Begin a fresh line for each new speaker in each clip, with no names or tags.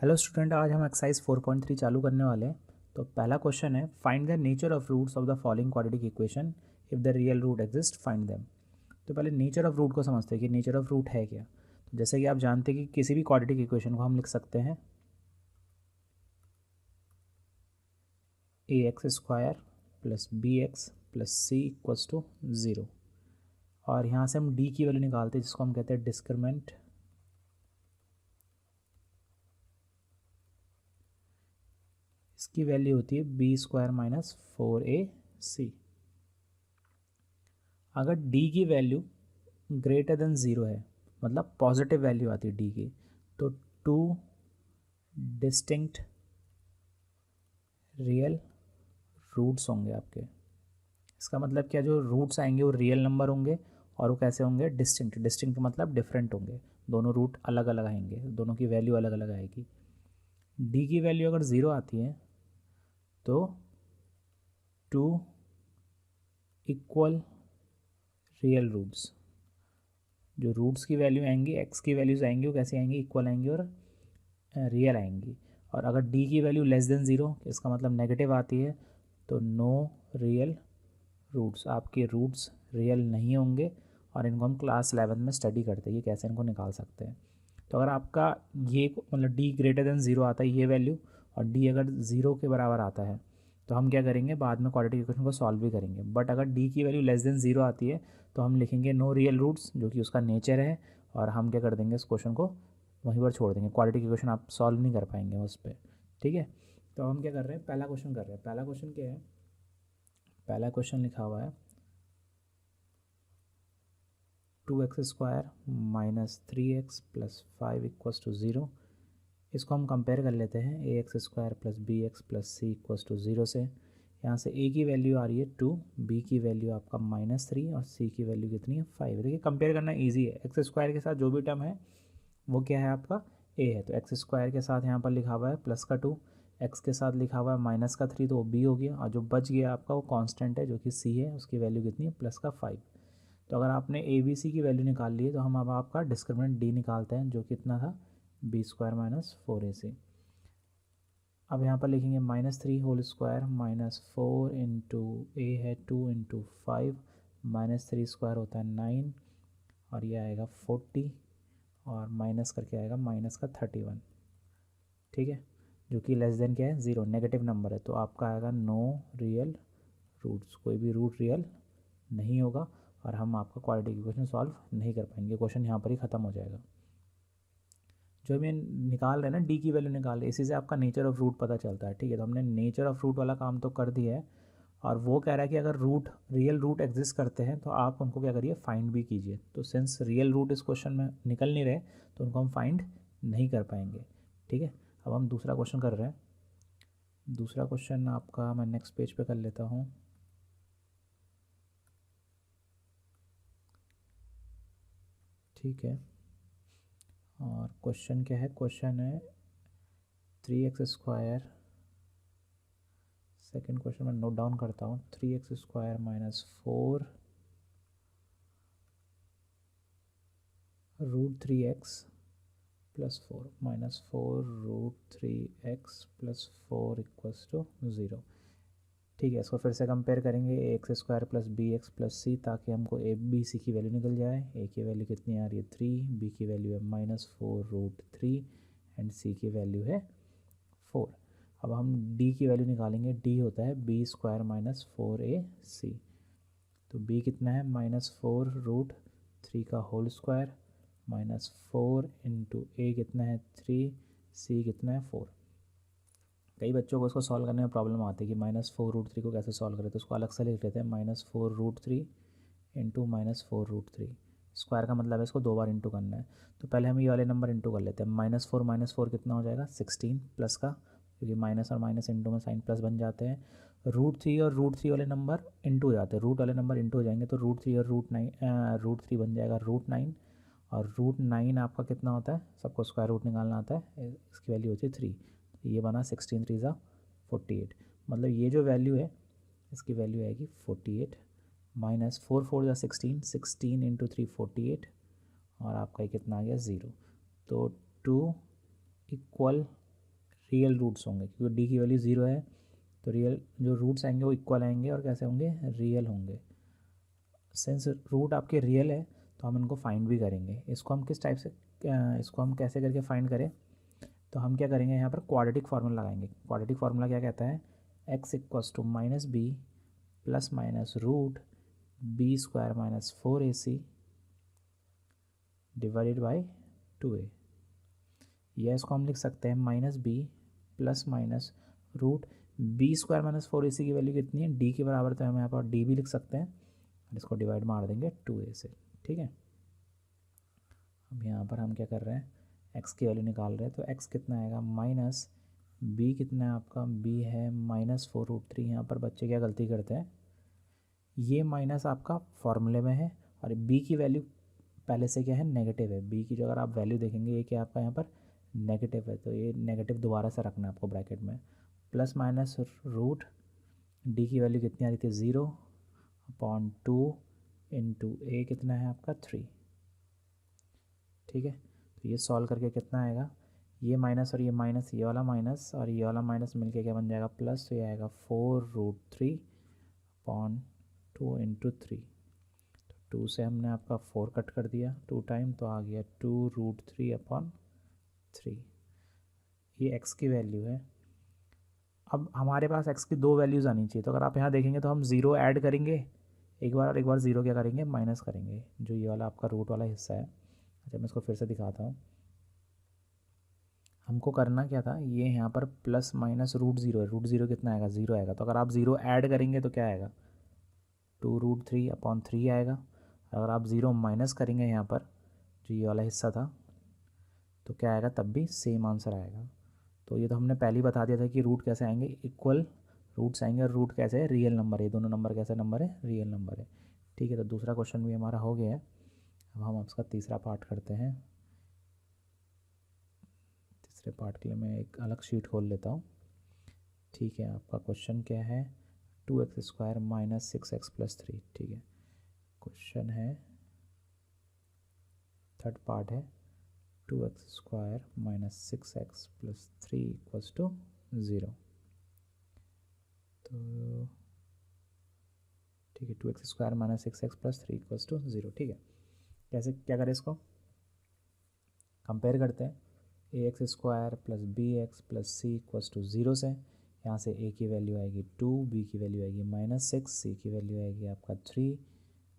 Hello student, आज हम exercise 4.3 चालू करने वाले हैं। तो पहला क्वेश्चन है, find the nature of roots of the following quadratic equation if the real root exist, find them. तो पहले नेचर ऑफ रूट को समझते हैं कि नेचर ऑफ रूट है क्या। तो जैसे कि आप जानते हैं कि किसी भी क्वाड्रेटिक इक्वेशन को हम लिख सकते हैं ax² plus bx plus c equals to 0। और यहाँ से हम d की वैल्यू निकालते हैं जिसको हम कहते हैं डिस्क्रिमिनेंट। इसकी वैल्यू होती है b² माइनस 4ac। अगर d की वैल्यू ग्रेटर देन ज़ीरो है, मतलब पॉजिटिव वैल्यू आती है d की, तो टू डिस्टिंक्ट रियल रूट्स होंगे आपके। इसका मतलब क्या, जो रूट्स आएंगे वो रियल नंबर होंगे और वो कैसे होंगे, डिस्टिंक्ट। डिस्टिंक्ट मतलब डिफरेंट होंगे, दोनों रूट अलग अलग आएंगे, दोनों की वैल्यू अलग अलग आएगी। d की वैल्यू अगर ज़ीरो आती है तो टू इक्वल रियल रूट्स, जो रूट्स की वैल्यू आएंगी, एक्स की वैल्यूज आएंगी, वो कैसे आएंगी, इक्वल आएंगी और रियल आएंगी। और अगर d की वैल्यू लेस देन ज़ीरो, इसका मतलब नेगेटिव आती है, तो नो रियल रूट्स, आपके रूट्स रियल नहीं होंगे। और इनको हम क्लास 11 में स्टडी करते हैं कि कैसे इनको निकाल सकते हैं। तो अगर आपका ये मतलब d ग्रेटर देन ज़ीरो आता है ये वैल्यू, और d अगर ज़ीरो के बराबर आता है, तो हम क्या करेंगे, बाद में क्वाड्रेटिक इक्वेशन को सॉल्व भी करेंगे। बट अगर d की वैल्यू लेस देन ज़ीरो आती है तो हम लिखेंगे नो रियल रूट्स, जो कि उसका नेचर है, और हम क्या कर देंगे, इस क्वेश्चन को वहीं पर छोड़ देंगे। क्वाड्रेटिक इक्वेशन आप सॉल्व नहीं कर पाएंगे उस पर। ठीक है, तो हम क्या कर रहे हैं, पहला क्वेश्चन कर रहे हैं। पहला क्वेश्चन क्या है, पहला क्वेश्चन लिखा हुआ है 2x² minus 3x plus 5 equals to 0। इसको हम कंपेयर कर लेते हैं ax² plus bx plus c equals to 0 से। यहाँ से a की वैल्यू आ रही है 2, b की वैल्यू आपका -3 और c की वैल्यू कितनी है 5। देखिए कंपेयर करना इजी है, x² के साथ जो भी टर्म है वो क्या है आपका a है, तो x² के साथ यहाँ पर लिखा हुआ है प्लस का 2, x के साथ लिखा हुआ है माइनस का 3, तो वो b हो गया। और जो बच गया आपका वो कांस्टेंट है जो कि c है, उसकी वैल्यू कितनी है प्लस का 5। तो अगर आपने ए बी सी की वैल्यू निकाल ली है तो हम अब आपका डिस्क्रिमिनेंट डी निकालते हैं, जो कितना था b² माइनस 4ac। अब यहाँ पर लिखेंगे -3 होल² माइनस 4 इंटू ए है 2 इंटू 5, -3² होता है 9, और ये आएगा 40, और माइनस करके आएगा माइनस का 31। ठीक है, जो कि लेस देन क्या है, ज़ीरो, नेगेटिव नंबर है। तो आपका आएगा नो रियल रूट्स, कोई भी रूट रियल नहीं होगा, और हम आपका क्वाड्रेटिक इक्वेशन सॉल्व नहीं कर पाएंगे। क्वेश्चन यहाँ पर ही ख़त्म हो जाएगा। जो हमें निकाल रहे हैं ना, डी की वैल्यू निकाल रहे हैं, इसी से आपका नेचर ऑफ रूट पता चलता है। ठीक है, तो हमने नेचर ऑफ रूट वाला काम तो कर दिया है, और वो कह रहा है कि अगर रूट रियल रूट एग्जिस्ट करते हैं तो आप उनको क्या करिए, फाइंड भी कीजिए। तो सिंस रियल रूट इस क्वेश्चन में निकल नहीं रहे तो उनको हम फाइंड नहीं कर पाएंगे। ठीक है, अब हम दूसरा क्वेश्चन कर रहे हैं। दूसरा क्वेश्चन आपका मैं नेक्स्ट पेज पे कर लेता हूँ। ठीक है, और क्वेश्चन क्या है, क्वेश्चन है 3x²। सेकेंड क्वेश्चन मैं नोट डाउन करता हूँ, 3x² minus 4 root 3x plus 4 minus 4 root 3x plus 4 equals to 0। ठीक है, इसको फिर से कंपेयर करेंगे ax² plus bx plus c, ताकि हमको a b c की वैल्यू निकल जाए। a की वैल्यू कितनी आ रही है 3, b की वैल्यू है -4 रूट 3, एंड c की वैल्यू है 4। अब हम d की वैल्यू निकालेंगे, d होता है b² माइनस 4ac। तो b कितना है -4 रूट 3 का होल स्क्वायर माइनस 4 इंटू ए कितना है 3, c कितना है 4। कई बच्चों को इसको सॉल्व करने में प्रॉब्लम आती है कि -4 रूट 3 को कैसे सॉल्व करें, तो उसको अलग से लिख लेते हैं -4 रूट 3 इंटू -4 रूट 3। स्क्वायर का मतलब है इसको दो बार इंटू करना है। तो पहले हम ये वाले नंबर इंटू कर लेते हैं। -4 कितना हो जाएगा 16 प्लस का, क्योंकि माइनस और माइनस इंटू में साइन प्लस बन जाते हैं। रूट 3 और रूट 3 वाले नंबर इंटू हो जाते हैं, रूट वाले नंबर इंटू हो जाएंगे, तो रूट 3 और रूट 3 बन जाएगा रूट 9। और रूट 9 आपका कितना होता है, सबको स्क्वायर रूट निकालना आता है, इसकी वैल्यू होती है 3। तो ये बना 16 3 ज़ा 48, मतलब ये जो वैल्यू है इसकी वैल्यू आएगी 48, माइनस 4 4 ज़ा 16, 16 इंटू 3 48, और आपका ये कितना आ गया 0। तो 2 इक्वल रियल रूट्स होंगे, क्योंकि डी की वैल्यू 0 है तो रियल जो रूट्स आएंगे वो इक्वल आएंगे और कैसे होंगे, रियल होंगे। सिंस रूट आपके रियल है तो हम इनको फाइंड भी करेंगे। इसको हम किस टाइप से इसको हम कैसे करके फाइंड करें, तो हम क्या करेंगे, यहाँ पर क्वाड्रेटिक फार्मूला लगाएंगे। क्वाड्रेटिक फार्मूला क्या कहता है, x equals to minus b plus minus root b square minus 4ac divided by 2a। या इसको हम लिख सकते हैं minus b plus minus root b square minus 4ac की वैल्यू कितनी है, डी के बराबर, तो हम यहाँ पर डी भी लिख सकते हैं और इसको डिवाइड मार देंगे 2a से। ठीक है, अब यहाँ पर हम क्या कर रहे हैं, x की वैल्यू निकाल रहे हैं, तो x कितना आएगा, माइनस b कितना है आपका, b है माइनस 4√3। यहाँ पर बच्चे क्या गलती करते हैं, ये माइनस आपका फॉर्मूले में है और b की वैल्यू पहले से क्या है, नेगेटिव है। b की जो अगर आप वैल्यू देखेंगे ये क्या आपका यहाँ पर नेगेटिव है, तो ये नेगेटिव दोबारा से रखना है आपको ब्रैकेट में। प्लस माइनस रूट डी की वैल्यू कितनी आ रही थी, 0/2 इंटू ए कितना है आपका 3। ठीक है, तो ये सॉल्व करके कितना आएगा, ये माइनस और ये माइनस, ये वाला माइनस और ये वाला माइनस मिलके क्या बन जाएगा, प्लस, तो ये आएगा 4√3/2 इंटू 3। तो 2 से हमने आपका 4 कट कर दिया 2 टाइम, तो आ गया 2√3/3। ये x की वैल्यू है। अब हमारे पास x की दो वैल्यूज़ आनी चाहिए, तो अगर आप यहाँ देखेंगे तो हम ज़ीरो ऐड करेंगे एक बार और एक बार ज़ीरो क्या करेंगे, माइनस करेंगे, जो ये वाला आपका रूट वाला हिस्सा है। अच्छा, मैं इसको फिर से दिखाता हूँ। हमको करना क्या था, ये यहाँ पर प्लस माइनस √0 है, √0 कितना आएगा, 0 आएगा। तो अगर आप ज़ीरो ऐड करेंगे तो क्या आएगा, 2√3/3 आएगा। अगर आप ज़ीरो माइनस करेंगे यहाँ पर जो ये वाला हिस्सा था तो क्या आएगा, तब भी सेम आंसर आएगा। तो ये तो हमने पहले ही बता दिया था कि रूट कैसे आएंगे, इक्वल रूट्स आएंगे, और रूट कैसे है, रियल नंबर है। ये दोनों नंबर कैसे नंबर है, रियल नंबर है। ठीक है, तो दूसरा क्वेश्चन भी हमारा हो गया है। अब हम उसका तीसरा पार्ट करते हैं। तीसरे पार्ट के लिए मैं एक अलग शीट खोल लेता हूँ। ठीक है, आपका क्वेश्चन क्या है, 2x² माइनस 6x प्लस 3। ठीक है, क्वेश्चन है, थर्ड पार्ट है, 2x² minus 6x plus 3 equals to 0। तो ठीक है, 2x² minus 6x plus 3 equals to 0। ठीक है, कैसे क्या करें, इसको कंपेयर करते हैं। ax² plus bx plus c equals to 0 से, यहाँ से a की वैल्यू आएगी 2, b की वैल्यू आएगी -6, c की वैल्यू आएगी आपका 3।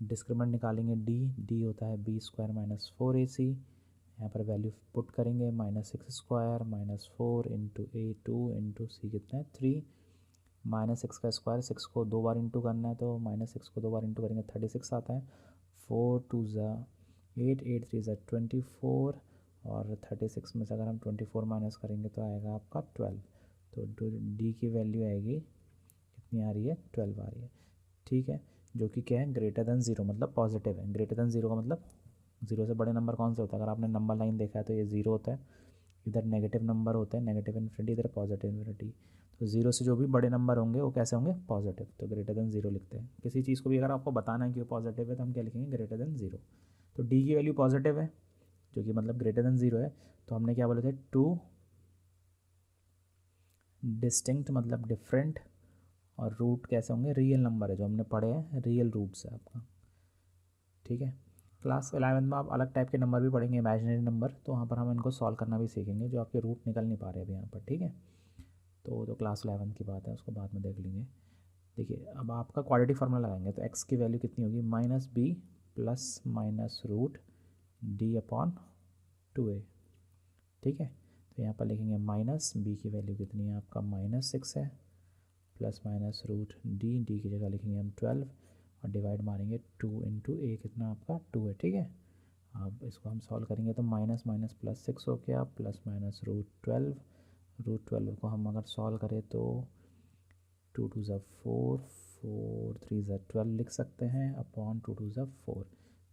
डिस्क्रिमिनेंट निकालेंगे d होता है b² माइनस 4ac। यहाँ पर वैल्यू पुट करेंगे, -6² minus 4 into a 2 into c कितना है 3। -6 का स्क्वायर, 6 को 2 बार इंटू करना है, तो -6 को 2 बार इंटू करेंगे 36 आता है। 4 2 ज़ा 8, 8 3 ज़ा 24, और 36 में से अगर हम 24 माइनस करेंगे तो आएगा आपका 12। तो डी की वैल्यू आएगी कितनी आ रही है, 12 आ रही है। ठीक है, जो कि क्या है, ग्रेटर देन 0 मतलब पॉजिटिव है। ग्रेटर देन 0 का मतलब 0 से बड़े नंबर कौन से होता है, अगर आपने नंबर लाइन देखा है तो ये 0 होता है, इधर नेगेटिव नंबर होते हैं, नेगेटिव इन्फिनिटी, इधर पॉजिटिव इन्फिनिटी। तो 0 से जो भी बड़े नंबर होंगे वो कैसे होंगे, पॉजिटिव। तो ग्रेटर देन 0 लिखते हैं। किसी चीज़ को भी अगर आपको बताना है कि वो पॉजिटिव है तो हम क्या लिखेंगे, ग्रेटर देन 0। तो डी की वैल्यू पॉजिटिव है जो कि मतलब ग्रेटर देन 0 है, तो हमने क्या बोले थे, 2 डिस्टिंक्ट मतलब डिफरेंट, और रूट कैसे होंगे, रियल नंबर है, जो हमने पढ़े हैं रियल रूट्स है आपका। ठीक है, क्लास 11 में आप अलग टाइप के नंबर भी पढ़ेंगे, इमेजिनरी नंबर, तो वहाँ पर हम इनको सॉल्व करना भी सीखेंगे, जो आपके रूट निकल नहीं पा रहे अभी यहाँ पर। ठीक है, तो क्लास 11 की बात है, उसको बाद में देख लेंगे। देखिए, अब आपका क्वाड्रेटिक फार्मूला लगाएंगे, तो x की वैल्यू कितनी होगी, -b plus minus root d/2a। ठीक है, तो यहाँ पर लिखेंगे माइनस b की वैल्यू कितनी है आपका, -6 है, प्लस माइनस रूट डी की जगह लिखेंगे हम 12, और डिवाइड मारेंगे 2 इंटू ए कितना आपका 2 है। ठीक है, अब इसको हम सॉल्व करेंगे तो माइनस माइनस प्लस 6 हो गया, प्लस माइनस रूट 12 को हम अगर सॉल्व करें तो 2 2 ज़ा 4, 4 3 ज़ा 12 लिख सकते हैं, अपॉन 2 2 ज़ा 4।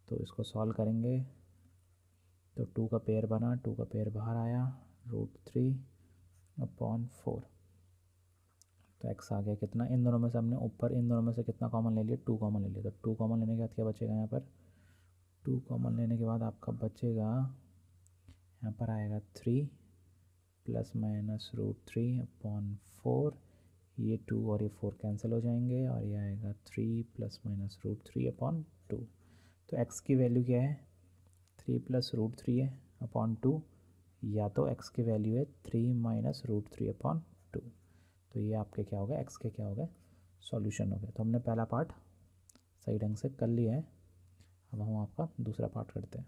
तो इसको सॉल्व करेंगे तो 2 का पेयर बना, 2 का पेयर बाहर आया, √3/4। तो x आ गया कितना, इन दोनों में से हमने ऊपर इन दोनों में से कितना कॉमन ले लिया, 2 कॉमन ले लिया। तो 2 कॉमन लेने के बाद क्या बचेगा, यहाँ पर 2 कॉमन लेने के बाद आपका बचेगा, यहाँ पर आएगा 3, प्लस माइनस √3/4, ये 2 और ये 4 कैंसिल हो जाएंगे और ये आएगा 3 प्लस माइनस √3/2। तो x की वैल्यू क्या है, 3 प्लस √3 है अपॉन 2, या तो x की वैल्यू है 3 माइनस √3/2। तो ये आपके क्या हो गया, x के क्या हो गए, सॉल्यूशन हो गया। तो हमने पहला पार्ट सही ढंग से कर लिया है। अब हम आपका दूसरा पार्ट करते हैं।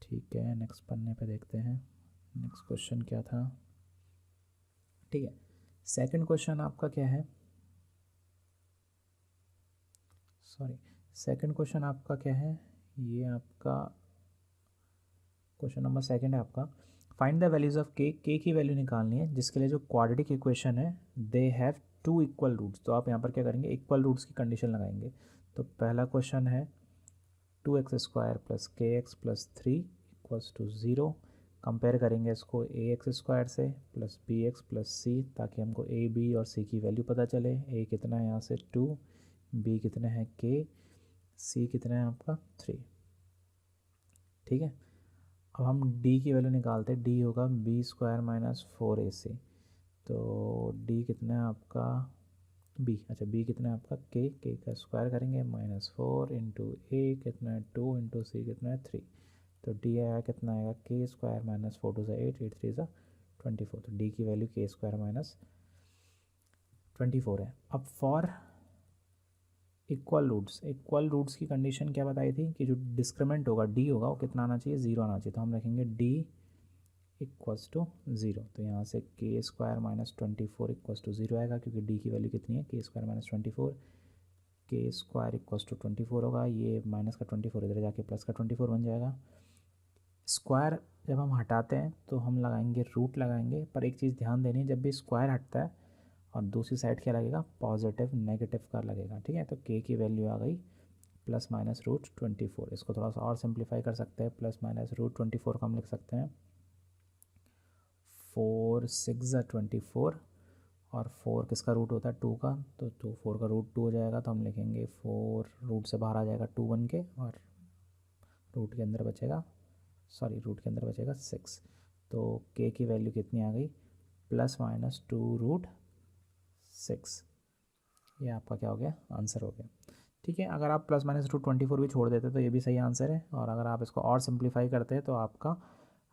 ठीक है, नेक्स्ट पन्ने पे देखते हैं नेक्स्ट क्वेश्चन क्या था। ठीक है, सेकंड क्वेश्चन आपका क्या है, सॉरी सेकंड क्वेश्चन आपका क्या है, ये आपका क्वेश्चन नंबर सेकंड है आपका। फाइंड द वैल्यूज़ ऑफ के की वैल्यू निकालनी है जिसके लिए जो क्वाड्रेटिक इक्वेशन है दे हैव 2 इक्वल रूट्स। तो आप यहाँ पर क्या करेंगे, इक्वल रूट्स की कंडीशन लगाएंगे। तो पहला क्वेश्चन है 2x² plus kx plus 3 equals to 0। Compare करेंगे इसको ax² से प्लस bx प्लस c, ताकि हमको a b और c की वैल्यू पता चले। a कितना है यहाँ से 2, b कितना है k, c कितना है आपका 3। ठीक है, अब हम d की वैल्यू निकालते हैं। d होगा b² माइनस 4ac। तो d कितना है आपका b, अच्छा b कितना है आपका k का स्क्वायर करेंगे -4 इंटू a कितना है 2 इंटू c कितना है 3। तो d आया कितना आएगा k² माइनस 4 2 8 8 3 24। तो d की वैल्यू k² माइनस 24 है। अब फॉर इक्वल रूट्स की कंडीशन क्या बताई थी कि जो डिस्क्रिमेंट होगा d होगा वो कितना आना चाहिए, 0 आना चाहिए। तो हम रखेंगे d इक्वल्स टू 0। तो यहाँ से k² माइनस 24 इक्वल्स टू 0 आएगा, क्योंकि d की वैल्यू कितनी है k² minus 24, k² equals to 24 होगा। ये माइनस का 24 इधर जाके प्लस का 24 बन जाएगा। स्क्वायर जब हम हटाते हैं तो हम लगाएंगे रूट लगाएंगे, पर एक चीज़ ध्यान देनी है, जब भी स्क्वायर हटता है और दूसरी साइड क्या लगेगा, पॉजिटिव नेगेटिव का लगेगा। ठीक है, तो k की वैल्यू आ गई प्लस माइनस √24। इसको थोड़ा सा और सिंप्लीफाई कर सकते हैं। प्लस माइनस √24 को हम लिख सकते हैं 4 6 24, और 4 किसका रूट होता है 2 का, तो 4 का रूट 2 हो जाएगा। तो हम लिखेंगे 4 रूट से बाहर आ जाएगा 2 बन के, और रूट के अंदर बचेगा 6। तो k की वैल्यू कितनी आ गई, प्लस माइनस 2√6। ये आपका क्या हो गया, आंसर हो गया। ठीक है, अगर आप प्लस माइनस √24 भी छोड़ देते तो ये भी सही आंसर है। और अगर आप इसको और सिंप्लीफाई करते हैं तो आपका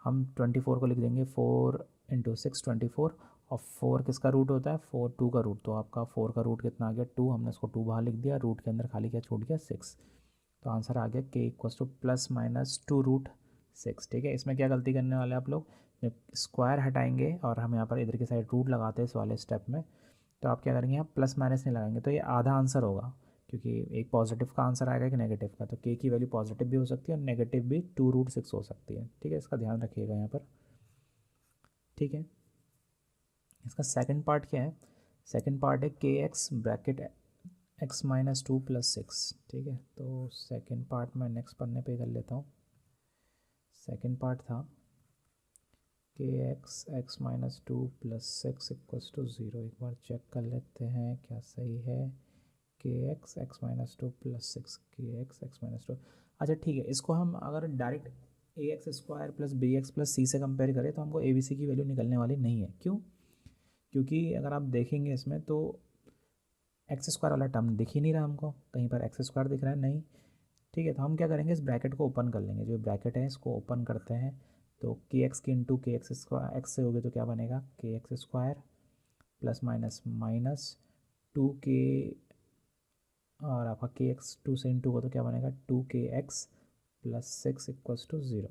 हम 24 को लिख देंगे 4 इंटू 6 24, और 4 किसका रूट होता है 4 2 का रूट। तो आपका 4 का रूट कितना आ गया 2, हमने इसको 2 बाहर लिख दिया, रूट के अंदर खाली क्या छूट गया 6। तो आंसर आ गया k equals two plus minus 2√6। ठीक है, इसमें क्या गलती करने वाले आप लोग, जब स्क्वायर हटाएंगे और हम यहाँ पर इधर की साइड रूट लगाते हैं इस वाले स्टेप में, तो आप क्या करेंगे, यहाँ प्लस माइनस नहीं लगाएंगे, तो ये आधा आंसर होगा, क्योंकि एक पॉजिटिव का आंसर आएगा कि नेगेटिव का। तो k की वैल्यू पॉजिटिव भी हो सकती है और नेगेटिव भी 2√6 हो सकती है। ठीक है, इसका ध्यान रखिएगा यहाँ पर। ठीक है, इसका सेकंड पार्ट क्या है, सेकंड पार्ट है kx bracket x minus 2 plus 6। ठीक है, तो सेकंड पार्ट मैं नेक्स्ट पन्ने पे कर लेता हूँ। सेकंड पार्ट था kx x minus 2 plus 6 equals to 0। एक बार चेक कर लेते हैं क्या सही है, kx x minus 2 plus 6, kx x minus 2। अच्छा ठीक है, इसको हम अगर direct ax² plus bx plus c से कंपेयर करें तो हमको abc की वैल्यू निकलने वाली नहीं है। क्यों, क्योंकि अगर आप देखेंगे इसमें तो x² वाला टर्म दिख ही नहीं रहा हमको, कहीं पर x² दिख रहा है नहीं। ठीक है, तो हम क्या करेंगे, इस ब्रैकेट को ओपन कर लेंगे, जो ब्रैकेट है इसको ओपन करते हैं। तो kx की इंटू kx² x से होगी तो क्या बनेगा kx² plus minus minus 2k, और आपका kx 2 से इंटू हो तो क्या बनेगा 2kx प्लस 6 इक्वल्स टू 0।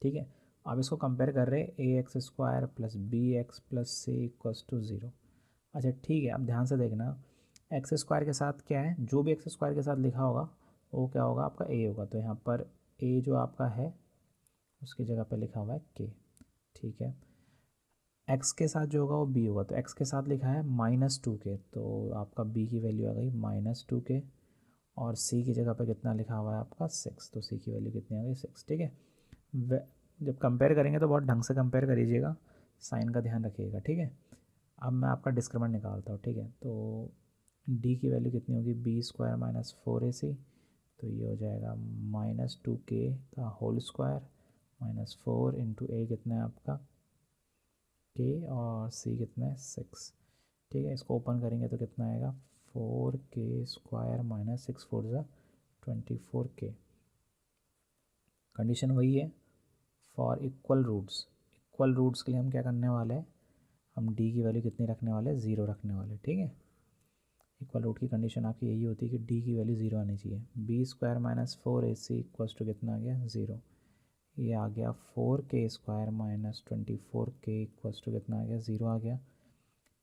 ठीक है, अब इसको कंपेयर कर रहे हैं ax² plus bx plus c equals to 0। अच्छा ठीक है, अब ध्यान से देखना, x² के साथ क्या है, जो भी x² के साथ लिखा होगा वो क्या होगा आपका a होगा। तो यहाँ पर a जो आपका है उसकी जगह पर लिखा हुआ है k। ठीक है, x के साथ जो होगा वो b होगा, तो x के साथ लिखा है -2k, तो आपका b की वैल्यू आ गई -2k, और c की जगह पर कितना लिखा हुआ है आपका 6, तो c की वैल्यू कितनी आ गई 6। ठीक है, जब कंपेयर करेंगे तो बहुत ढंग से कंपेयर करिएगा, साइन का ध्यान रखिएगा। ठीक है, अब मैं आपका डिस्क्रिमेंट निकालता हूँ। ठीक है, तो d की वैल्यू कितनी होगी b² माइनस 4ac, तो ये हो जाएगा -2k का होल स्क्वायर -4 इंटू ए कितना है आपका के और सी कितना है 6। ठीक है, इसको ओपन करेंगे तो कितना आएगा 4k² माइनस 6 4 ज़ा 24k। कंडीशन वही है फॉर इक्वल रूट्स के लिए हम क्या करने वाले हैं, हम डी की वैल्यू कितनी रखने वाले हैं, 0 रखने वाले। ठीक है, इक्वल रूट की कंडीशन आपकी यही होती है कि डी की वैल्यू 0 आनी चाहिए। b² minus 4ac equal to कितना आ गया 0। ये आ गया 4k² minus 24k equal to कितना आ गया 0 आ गया।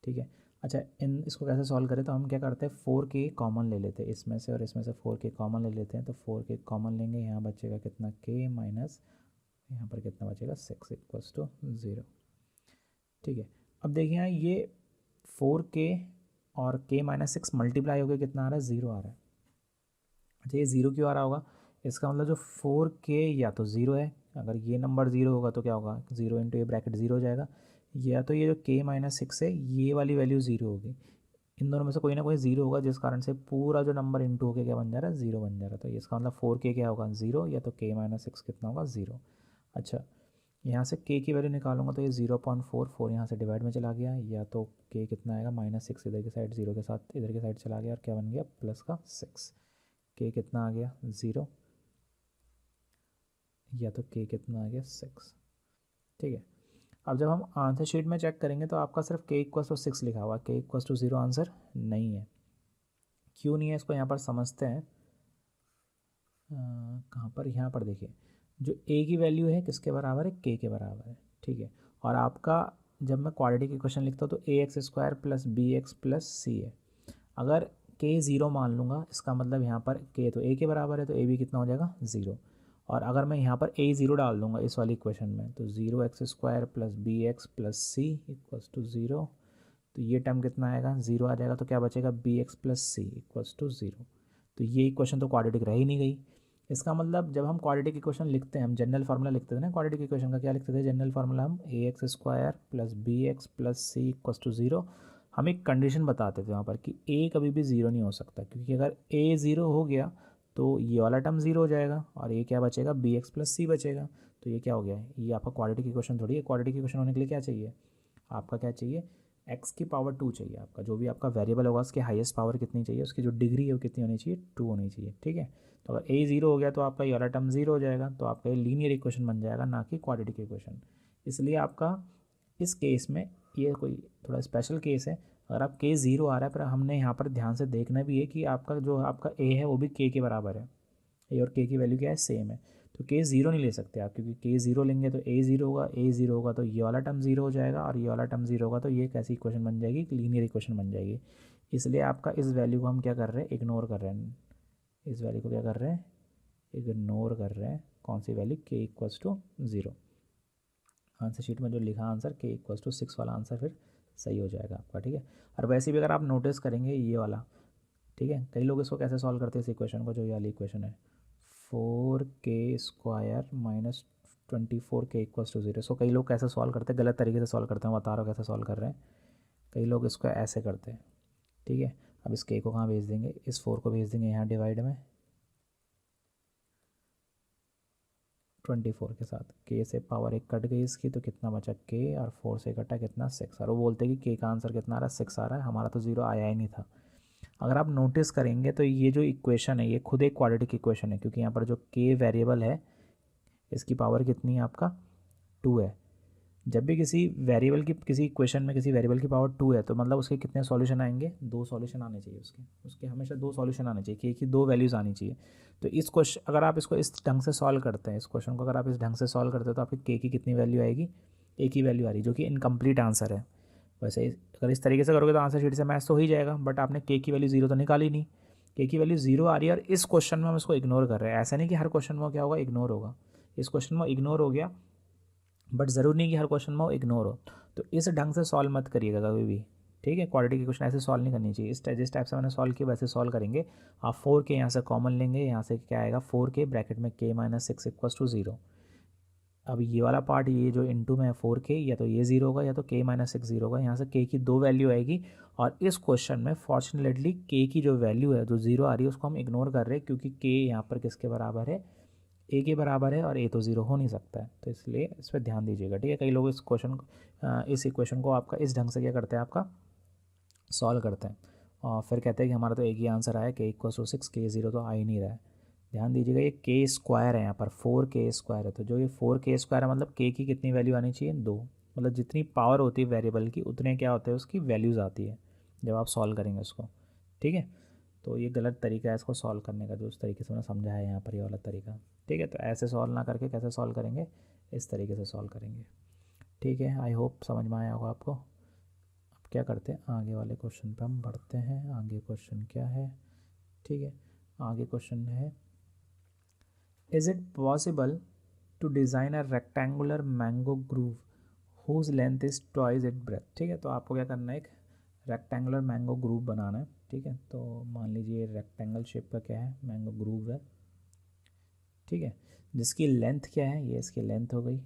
ठीक है, अच्छा इसको कैसे सॉल्व करें, तो हम क्या करते हैं 4k कॉमन ले लेते हैं इसमें से, और इसमें से 4k कॉमन ले लेते हैं। तो 4k कॉमन लेंगे, यहाँ बचेगा कितना k माइनस यहाँ पर कितना बचेगा 6 इक्वल टू 0। ठीक है, अब देखिए यहाँ ये 4k और k माइनस 6 मल्टीप्लाई होकर कितना आ रहा है 0 आ रहा है। अच्छा ये 0 क्यों आ रहा होगा, इसका मतलब जो 4k या तो 0 है, अगर ये नंबर 0 होगा तो क्या होगा 0 इंटू ये ब्रैकेट 0 हो जाएगा, या तो ये जो k माइनस 6 है ये वाली वैल्यू 0 होगी। इन दोनों में से कोई ना कोई 0 होगा, जिस कारण से पूरा जो नंबर इंटू होकर क्या बन जा रहा है 0 बन जा रहा है। तो ये इसका मतलब 4k क्या होगा 0, या तो k माइनस 6 कितना होगा 0। अच्छा यहाँ से k की वैल्यू निकालूंगा तो ये 0.44 यहाँ से डिवाइड में चला गया, या तो k कितना आएगा -6 इधर की साइड 0 के साथ इधर की साइड चला गया और क्या बन गया प्लस का 6। k कितना आ गया 0, या तो k कितना आ गया 6। ठीक है, अब जब हम आंसर शीट में चेक करेंगे तो आपका सिर्फ k इक्वल टू 6 लिखा हुआ है, k इक्वल टू 0 आंसर नहीं है। क्यों नहीं है इसको यहाँ पर समझते हैं। कहाँ पर, यहाँ पर देखिए जो a की वैल्यू है किसके बराबर है k के बराबर है। ठीक है, और आपका जब मैं क्वाड्रेटिक इक्वेशन लिखता हूँ तो ax² plus bx plus c है। अगर k 0 मान लूँगा इसका मतलब यहाँ पर k तो a के बराबर है, तो a भी कितना हो जाएगा 0। और अगर मैं यहाँ पर a 0 डाल दूँगा इस वाली इक्वेशन में तो 0x² plus bx plus c equals to 0। तो ये टर्म कितना आएगा 0 आ जाएगा, तो क्या बचेगा bx plus c equals to 0। तो ये इक्वेशन तो क्वाड्रेटिक रह ही नहीं गई। इसका मतलब जब हम क्वाड्रेटिक इक्वेशन लिखते हैं, हम जनरल फार्मूला लिखते थे ना क्वाड्रेटिक इक्वेशन का, क्या लिखते थे जनरल फार्मूला हम ax² plus bx plus c equals to 0। हम एक कंडीशन बताते थे वहाँ पर कि a कभी भी 0 नहीं हो सकता, क्योंकि अगर a 0 हो गया तो ये वाला टर्म 0 हो जाएगा और ये क्या बचेगा bx प्लस सी बचेगा। तो ये क्या हो गया, ये आपका क्वाड्रेटिक इक्वेशन थोड़ी है। क्वाड्रेटिक इक्वेशन होने के लिए क्या चाहिए, आपका क्या चाहिए x की पावर 2 चाहिए। आपका जो भी आपका वेरिएबल होगा उसकी हाईएस्ट पावर कितनी चाहिए, उसकी जो डिग्री है वो कितनी होनी चाहिए 2 होनी चाहिए। ठीक है, तो अगर a 0 हो गया तो आपका ये वाला टर्म 0 हो जाएगा, तो आपका ये लीनियर इक्वेशन बन जाएगा, ना कि क्वाड्रेटिक इक्वेशन। इसलिए आपका इस केस में ये कोई थोड़ा स्पेशल केस है। अगर आप k 0 आ रहा है, पर हमने यहाँ पर ध्यान से देखना भी है कि आपका जो आपका a है वो भी k के बराबर है, a और k की वैल्यू क्या है सेम है। तो k 0 नहीं ले सकते आप, क्योंकि k 0 लेंगे तो a 0 होगा, a 0 होगा तो ये वाला टर्म 0 हो जाएगा, और ये वाला टर्म 0 होगा तो ये कैसी इक्वेशन बन जाएगी, लीनियर इक्वेशन बन जाएगी। इसलिए आपका इस वैल्यू को हम क्या कर रहे हैं, इग्नोर कर रहे हैं। इस वैल्यू को क्या कर रहे हैं, इग्नोर कर रहे हैं। कौन सी value, k equals to 0। Answer sheet में जो लिखा आंसर k इक्वल्स टू 6 वाला आंसर फिर सही हो जाएगा आपका। ठीक है, और वैसे भी अगर आप नोटिस करेंगे ये वाला, ठीक है, कई लोग इसको कैसे सॉल्व करते हैं इस इक्वेशन को, जो ये वाली इक्वेशन है 4k² minus 24k equals to 0। इसको कई लोग कैसे सॉल्व करते हैं, गलत तरीके से सॉल्व करते हैं, बता रहा हूँ कैसे सॉल्व कर रहे हैं। कई लोग इसको ऐसे करते हैं। ठीक है, अब इस k को कहाँ भेज देंगे, इस 4 को भेज देंगे यहाँ डिवाइड में 24 के साथ। k से पावर 1 कट गई इसकी, तो कितना बचा k, और 4 से कटा कितना 6। और वो बोलते हैं कि k का आंसर कितना आ रहा है 6 आ रहा है, हमारा तो 0 आया ही नहीं था। अगर आप नोटिस करेंगे तो ये जो इक्वेशन है ये खुद एक क्वाड्रेटिक इक्वेशन है, क्योंकि यहाँ पर जो k वेरिएबल है इसकी पावर कितनी है आपका 2 है। जब भी किसी वेरिएबल की किसी इक्वेशन में किसी वेरिएबल की पावर 2 है तो मतलब उसके कितने सॉल्यूशन आएंगे, 2 सॉल्यूशन आने चाहिए उसके हमेशा 2 सॉल्यूशन आने चाहिए, k की 2 वैल्यूज़ आनी चाहिए। तो इस क्वेश्चन अगर आप इसको इस ढंग से सॉल्व करते हैं, इस क्वेश्चन को अगर आप इस ढंग से सॉल्व करते हैं तो आपकी k की कितनी वैल्यू आएगी, a की वैल्यू आ रही है, जो कि इनकम्प्लीट आंसर है। वैसे अगर इस तरीके से करोगे तो आंसर शीट से मैच तो हो ही जाएगा, बट आपने k की वैल्यू 0 तो निकाली नहीं। k की वैल्यू 0 आ रही है और इस क्वेश्चन में हम इसको इग्नोर कर रहे हैं। ऐसा नहीं कि हर क्वेश्चन में क्या होगा इग्नोर होगा, इस क्वेश्चन में इग्नोर हो गया, बट ज़रूरी नहीं कि हर क्वेश्चन में वो इग्नोर हो। तो इस ढंग से सॉल्व मत करिएगा कभी भी। ठीक है, क्वाड्रेटिक इक्वेशन ऐसे सॉल्व नहीं करनी चाहिए। जिस टाइप से मैंने सॉल्व किया वैसे सॉल्व करेंगे। आप 4k यहाँ से कॉमन लेंगे, यहाँ से क्या आएगा 4k ब्रैकेट में k माइनस 6 इक्वल्स टू 0। अब ये वाला पार्ट ये जो इनटू में है 4k, या तो ये 0 होगा या तो k माइनस 6 0 होगा। यहाँ से k की 2 वैल्यू आएगी, और इस क्वेश्चन में फॉर्चुनेटली k की जो वैल्यू है जो 0 आ रही है उसको हम इग्नोर कर रहे हैं, क्योंकि k यहाँ पर किसके बराबर है, ए के बराबर है और ए तो ज़ीरो हो नहीं सकता है, तो इसलिए इस पर ध्यान दीजिएगा, ठीक है। कई लोग इस इक्वेशन को आपका इस ढंग से क्या करते हैं, आपका सॉल्व करते हैं और फिर कहते हैं कि हमारा तो एक ही आंसर आया, के इक्वल टू 6, के ज़ीरो तो आ ही नहीं रहा है। ध्यान दीजिएगा, ये के स्क्वायर है, यहाँ पर 4k² है, तो जो ये 4k² है मतलब के की कितनी वैल्यू आनी चाहिए, 2। मतलब जितनी पावर होती है वेरिएबल की उतने क्या होते हैं, उसकी वैल्यूज़ आती है जब आप सॉल्व करेंगे उसको, ठीक है। तो ये गलत तरीका है इसको सॉल्व करने का, जो उस तरीके से मैंने समझा है यहाँ पर, ये वाला तरीका, ठीक है। तो ऐसे सॉल्व ना करके कैसे सॉल्व करेंगे, इस तरीके से सॉल्व करेंगे, ठीक है। आई होप समझ में आया होगा आपको। अब क्या करते हैं, आगे वाले क्वेश्चन पे हम बढ़ते हैं। आगे क्वेश्चन क्या है, ठीक है। आगे क्वेश्चन है, is it possible to design a rectangular mango grove whose length is twice it breadth, ठीक है। तो आपको क्या करना है, एक रेक्टेंगुलर मैंगो ग्रूव बनाना है, ठीक है। तो मान लीजिए रेक्टेंगल शेप का क्या है, मैंगो ग्रूव है, ठीक है। जिसकी लेंथ क्या है, ये इसकी लेंथ हो गई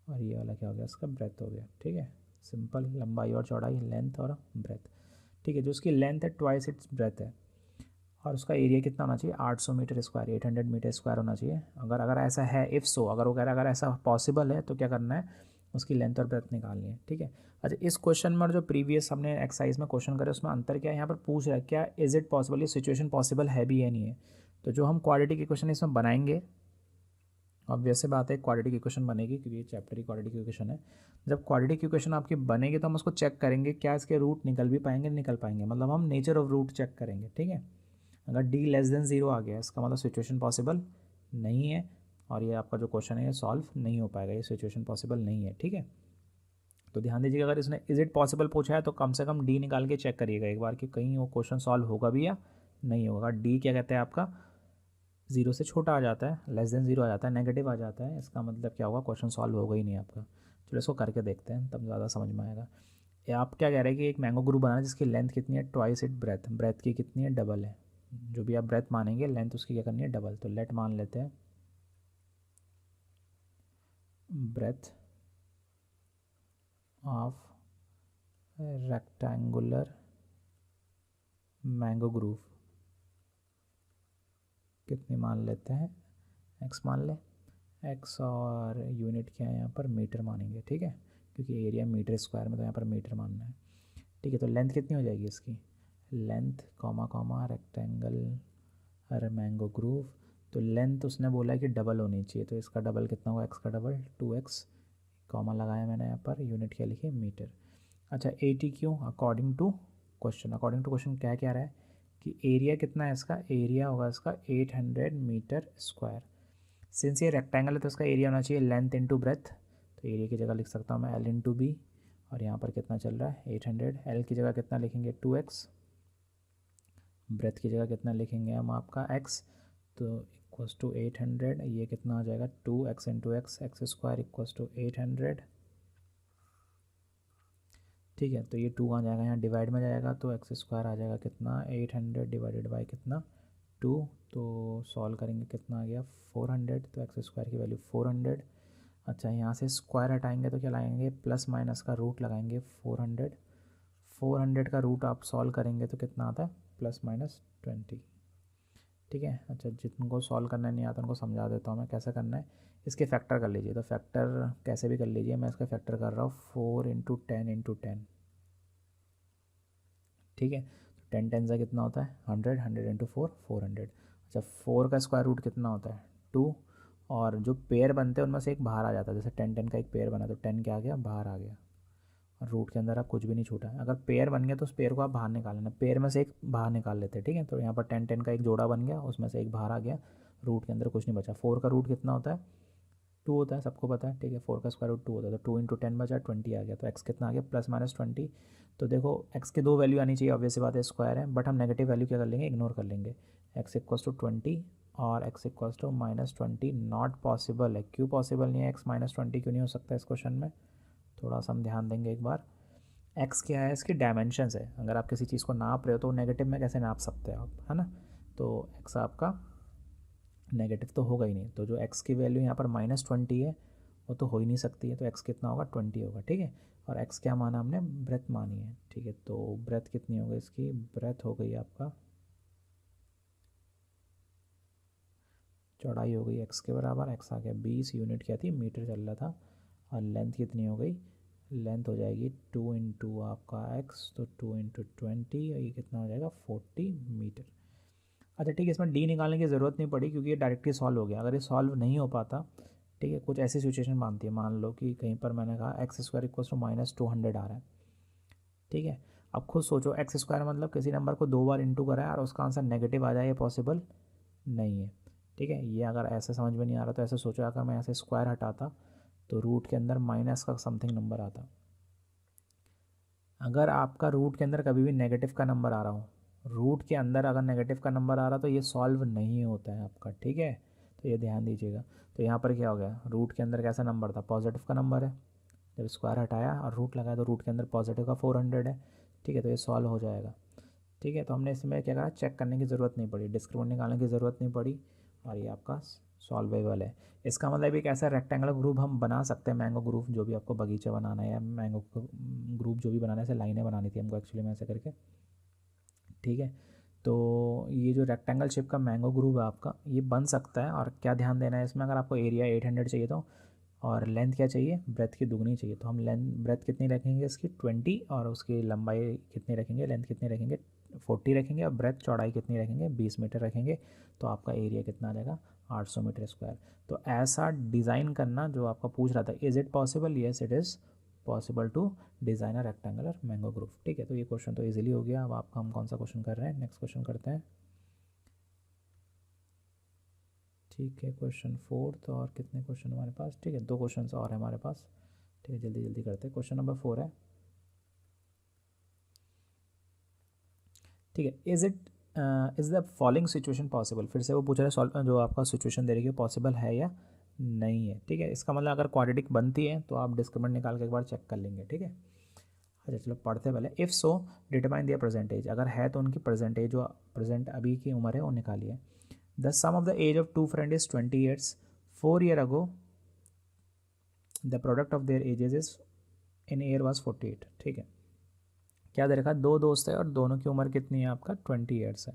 और ये वाला क्या हो गया, इसका ब्रेथ हो गया, ठीक है। सिंपल, लंबाई और चौड़ाई, लेंथ और ब्रेथ, ठीक है। जो उसकी लेंथ है ट्वाइस इट्स ब्रेथ है और उसका एरिया कितना होना चाहिए, 800 मीटर स्क्वायर, 800 मीटर स्क्वायर होना चाहिए। अगर अगर ऐसा है, इफ़ सो, अगर वो कह रहा है अगर ऐसा पॉसिबल है तो क्या करना है, उसकी लेंथ और ब्रेथ निकालनी है, ठीक है। अच्छा, इस क्वेश्चन में और जो प्रीवियस हमने एक्सरसाइज में क्वेश्चन करे उसमें अंतर क्या है, यहाँ पर पूछ रहा है क्या इज़ इट पॉसिबल, ये सिचुएशन पॉसिबल है भी या नहीं है। तो जो हम क्वाड्रेटिक इक्वेशन इसमें बनाएंगे, ऑब्वियस सी बात है क्वाड्रेटिक इक्वेशन बनेगी क्योंकि ये चैप्टर की क्वाड्रेटिक इक्वेशन है। जब क्वाड्रेटिक इक्वेशन आपकी बनेगी तो हम उसको चेक करेंगे क्या इसके रूट निकल भी पाएंगे, निकल पाएंगे, मतलब हम नेचर ऑफ रूट चेक करेंगे, ठीक है। अगर डी लेस देन ज़ीरो आ गया इसका मतलब सिचुएशन पॉसिबल नहीं है और ये आपका जो क्वेश्चन है ये सॉल्व नहीं हो पाएगा, ये सिचुएशन पॉसिबल नहीं है, ठीक है। तो ध्यान दीजिएगा, अगर इसने इज इट पॉसिबल पूछा है तो कम से कम डी निकाल के चेक करिएगा एक बार कि कहीं वो क्वेश्चन सॉल्व होगा भी या नहीं होगा। डी क्या कहते हैं आपका, ज़ीरो से छोटा आ जाता है, लेस देन ज़ीरो आ जाता है, नेगेटिव आ जाता है, इसका मतलब क्या होगा, क्वेश्चन सॉल्व होगा ही नहीं आपका। चलो इसको करके देखते हैं तब ज़्यादा समझ में आएगा। ये आप क्या कह रहे हैं कि एक मैंगो ग्रुप बनाना है जिसकी लेंथ कितनी है, ट्वाइस इट ब्रेथ, ब्रेथ की कितनी है, डबल है। जो भी आप ब्रेथ मानेंगे लेंथ उसकी क्या करनी है, डबल। तो लेट मान लेते हैं breadth of rectangular mango grove कितनी मान लेते हैं, एक्स मान ले, एक्स और यूनिट क्या है यहाँ पर, मीटर मानेंगे, ठीक है, क्योंकि एरिया मीटर स्क्वायर में तो यहाँ पर मीटर मानना है, ठीक है। तो लेंथ कितनी हो जाएगी इसकी, लेंथ कॉमा कॉमा रेक्टेंगल अरे मैंगो ग्रूव, तो लेंथ उसने बोला है कि डबल होनी चाहिए, तो इसका डबल कितना होगा, एक्स का डबल 2x, कॉमा लगाया मैंने यहाँ पर, यूनिट क्या लिखी, मीटर। अच्छा 80 क्यों, according to question, according to question क्या क्या रहा है कि एरिया कितना है इसका, एरिया होगा इसका 800 मीटर स्क्वायर। सिंस ये रेक्टेंगल है तो इसका एरिया होना चाहिए लेंथ इंटू ब्रेथ, तो एरिया की जगह लिख सकता हूँ मैं एल इंटू बी, और यहाँ पर कितना चल रहा है 800, एल की जगह कितना लिखेंगे 2x, ब्रेथ की जगह कितना लिखेंगे हम आपका x, तो इक्वल्स टू 800, ये कितना आ जाएगा 2x into x, x square equals to 800, ठीक है। तो ये 2 आ जाएगा यहाँ डिवाइड में जाएगा तो एक्स स्क्वायर आ जाएगा कितना 800 डिवाइडेड बाई कितना 2, तो सॉल्व करेंगे कितना आ गया 400, तो एक्स स्क्वायर की वैल्यू 400। अच्छा यहाँ से स्क्वायर हटाएंगे तो क्या लगाएंगे, प्लस माइनस का रूट लगाएंगे 400, 400 का रूट आप सॉल्व करेंगे तो कितना आता है +-20, ठीक है। अच्छा जिनको सॉल्व करना नहीं आता उनको समझा देता हूँ मैं कैसे करना है, इसके फैक्टर कर लीजिए, तो फैक्टर कैसे भी कर लीजिए, मैं इसका फैक्टर कर रहा हूँ 4 इंटू 10 इंटू 10, ठीक है। तो 10 10 से कितना होता है 100, 100 इंटू 4 400। अच्छा 4 का स्क्वायर रूट कितना होता है 2, और जो पेयर बनते हैं उनमें से एक बाहर आ जाता है, जैसे 10 10 का एक पेयर बना तो 10 क्या आ गया, बाहर आ गया, और रूट के अंदर आप कुछ भी नहीं छूटा है। अगर पेयर बन गया तो उस पेयर को आप बाहर निकाल लेना, पेयर में से एक बाहर निकाल लेते हैं, ठीक है। तो यहाँ पर 10 10 का एक जोड़ा बन गया, उसमें से एक बाहर आ गया, रूट के अंदर कुछ नहीं बचा। 4 का रूट कितना होता है 2 होता है, सबको पता है, ठीक है। 4 का स्क्वायर रूट 2 होता है, तो 2 इंटू 10 बचा 20 आ गया, तो एक्स कितना आ गया +-20। तो देखो एक्स के दो वैल्यू आनी चाहिए, ऑब्वियस सी बात है स्क्वायर है, बट हम नेगेटिव वैल्यू क्या कर लेंगे, इग्नोर कर लेंगे, एक्स इक्वल्स टू 20 और x equals to -20 not possible है। क्यों पॉसिबल नहीं है, एक्स -20 क्यों नहीं हो सकता इस क्वेश्चन में, थोड़ा सा हम ध्यान देंगे एक बार। एक्स क्या है, इसकी डायमेंशंस है, अगर आप किसी चीज़ को नाप रहे हो तो नेगेटिव में कैसे नाप सकते हो आप, है ना। तो एक्स आपका नेगेटिव तो होगा ही नहीं, तो जो एक्स की वैल्यू यहाँ पर -20 है वो तो हो ही नहीं सकती है, तो एक्स कितना होगा 20 होगा, ठीक है। और एक्स क्या माना हमने, ब्रेथ मानी है, ठीक है। तो ब्रेथ कितनी हो गई इसकी, ब्रेथ हो गई आपका चौड़ाई हो गई एक्स के बराबर, एक्स आ गया 20, यूनिट क्या थी, मीटर चल रहा था, और लेंथ कितनी हो गई, लेंथ हो जाएगी 2 इंटू आपका एक्स, तो 2 इंटू 20, और ये कितना हो जाएगा 40 मीटर। अच्छा ठीक है, इसमें डी निकालने की ज़रूरत नहीं पड़ी क्योंकि ये डायरेक्टली सॉल्व हो गया। अगर ये सॉल्व नहीं हो पाता, ठीक है, कुछ ऐसी सिचुएशन मानती है, मान लो कि कहीं पर मैंने कहा एक्स स्क्वायर इक्वल टू -200 आ रहा है, ठीक है। अब खुद सोचो, एक्स स्क्वायर मतलब किसी नंबर को 2 बार इंटू करा है और उसका आंसर नेगेटिव आ जाए, ये पॉसिबल नहीं है, ठीक है। ये अगर ऐसे समझ में नहीं आ रहा तो ऐसे सोचो, अगर मैं ऐसे स्क्वायर हटाता तो रूट के अंदर माइनस का समथिंग नंबर आता। अगर आपका रूट के अंदर कभी भी नेगेटिव का नंबर आ रहा हो, रूट के अंदर अगर नेगेटिव का नंबर आ रहा तो ये सॉल्व नहीं होता है आपका, ठीक है। तो ये ध्यान दीजिएगा। तो यहाँ पर क्या हो गया, रूट के अंदर कैसा नंबर था, पॉजिटिव का नंबर है, जब स्क्वायर हटाया और रूट लगाया तो रूट के अंदर पॉजिटिव का 400 है, ठीक है। तो ये सॉल्व हो जाएगा, ठीक है। तो हमने इसमें क्या करा, चेक करने की ज़रूरत नहीं पड़ी, डिस्क्रिमिनेंट निकालने की ज़रूरत नहीं पड़ी, और ये आपका सॉल्वेबल है। इसका मतलब एक ऐसा रेक्टेंगुलर ग्रुप हम बना सकते हैं, मैंगो ग्रुप, जो भी आपको बगीचा बनाना है या मैंगो ग्रुप जो भी बनाना है, ऐसे लाइनें बनानी थी हमको एक्चुअली में ऐसे करके, ठीक है। तो ये जो रेक्टेंगल शेप का मैंगो ग्रुप है आपका, ये बन सकता है। और क्या ध्यान देना है इसमें, अगर आपको एरिया 800 चाहिए तो, और लेंथ क्या चाहिए, ब्रेथ की दुगनी चाहिए, तो हम लेंथ ब्रेथ कितनी रखेंगे इसकी 20, और उसकी लंबाई कितनी रखेंगे, लेंथ कितनी रखेंगे 40 रखेंगे, और ब्रेथ चौड़ाई कितनी रखेंगे 20 मीटर रखेंगे। तो आपका एरिया कितना आ जाएगा 800 मीटर स्क्वायर। तो ऐसा डिज़ाइन करना जो आपका पूछ रहा था, is it possible, yes it is possible to design a rectangular mango group, ठीक है। तो ये क्वेश्चन तो इजीली हो गया। अब आपका हम कौन सा क्वेश्चन कर रहे हैं, नेक्स्ट क्वेश्चन करते हैं, ठीक है। क्वेश्चन 4, और कितने क्वेश्चन हमारे पास, ठीक है 2 क्वेश्चन और है हमारे पास, ठीक है। जल्दी जल्दी करते हैं। क्वेश्चन नंबर 4 है, ठीक है। Is the following situation possible, फिर से वो पूछ रहा है सॉल्व, जो आपका सिचुएशन दे रही है पॉसिबल है या नहीं है, ठीक है। इसका मतलब अगर क्वाड्रेटिक बनती है तो आप डिस्क्रिमिनेंट निकाल के एक बार चेक कर लेंगे, ठीक है। अच्छा चलो पढ़ते पहले। If so determine their present ages, अगर है तो उनकी प्रेजेंटेज, जो प्रेजेंट अभी की उम्र है वो निकालिए। The sum of the age of 2 friend is 20 years, 4 year ago the product of their ages is in year was 48, ठीक है। क्या दे रखा, 2 दोस्त है और दोनों की उम्र कितनी है आपका 20 ईयर्स है,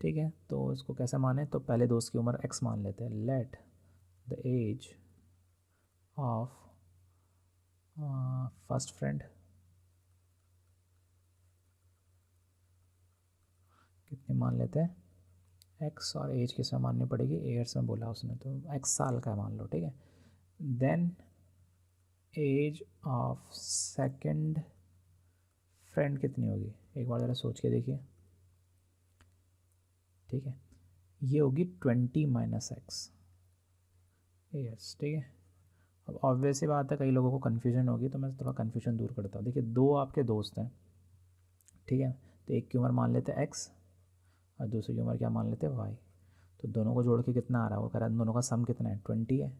ठीक है। तो इसको कैसे माने, तो पहले दोस्त की उम्र x मान लेते हैं। Let the age of first friend कितनी मान लेते हैं x, और एज किस में माननी पड़ेगी, ईयर्स में बोला उसने, तो x साल का मान लो, ठीक है। Then age of second friend कितनी होगी, एक बार ज़रा सोच के देखिए, ठीक है। ये होगी 20 माइनस एक्स ईयर्स, ठीक है। अब ऑब्वियस सी बात है, कई लोगों को कन्फ्यूजन होगी, तो मैं थोड़ा कन्फ्यूजन दूर करता हूँ। देखिए 2 आपके दोस्त हैं, ठीक है। तो एक की उम्र मान लेते हैं x, और दूसरी की उम्र क्या मान लेते हैं y। तो दोनों को जोड़ के कितना आ रहा है, वो कह रहा है दोनों का सम कितना है 20 है।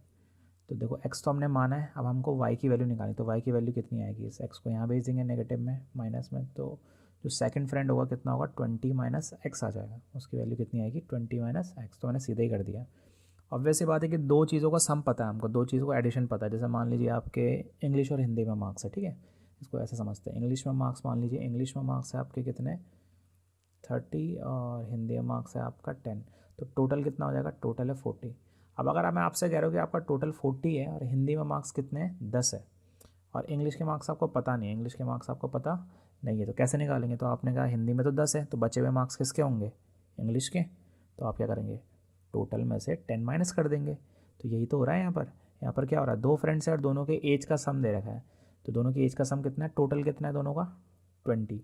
तो देखो x तो हमने माना है, अब हमको y की वैल्यू निकालनी, तो y की वैल्यू कितनी आएगी, इस x को यहाँ भेज देंगे नेगेटिव में, माइनस में। तो जो सेकंड फ्रेंड होगा कितना होगा 20 माइनस एक्स आ जाएगा, उसकी वैल्यू कितनी आएगी 20 माइनस एक्स। तो मैंने सीधे ही कर दिया। ऑब्वियस सी बात है कि 2 चीज़ों का सम पता है हमको, 2 चीज़ों का एडिशन पता है। जैसे मान लीजिए आपके इंग्लिश और हिंदी में मार्क्स है, ठीक है। इसको ऐसे समझते हैं, इंग्लिश में मार्क्स, मान लीजिए इंग्लिश में मार्क्स है आपके कितने 30, और हिंदी में मार्क्स है आपका 10। तो टोटल कितना हो जाएगा, टोटल है 40। अब अगर मैं आपसे कह रहा हूँ कि आपका टोटल 40 है और हिंदी में मार्क्स कितने हैं 10 है, और इंग्लिश के मार्क्स आपको पता नहीं है, इंग्लिश के मार्क्स आपको पता नहीं है, तो कैसे निकालेंगे। तो आपने कहा हिंदी में तो 10 है, तो बचे हुए मार्क्स किसके होंगे, इंग्लिश के। तो आप क्या करेंगे, टोटल में से 10 माइनस कर देंगे। तो यही तो हो रहा है यहाँ पर। यहाँ पर क्या हो रहा है, 2 फ्रेंड्स है और दोनों के एज का सम दे रखा है। तो दोनों की एज का सम कितना है, टोटल कितना है दोनों का 20।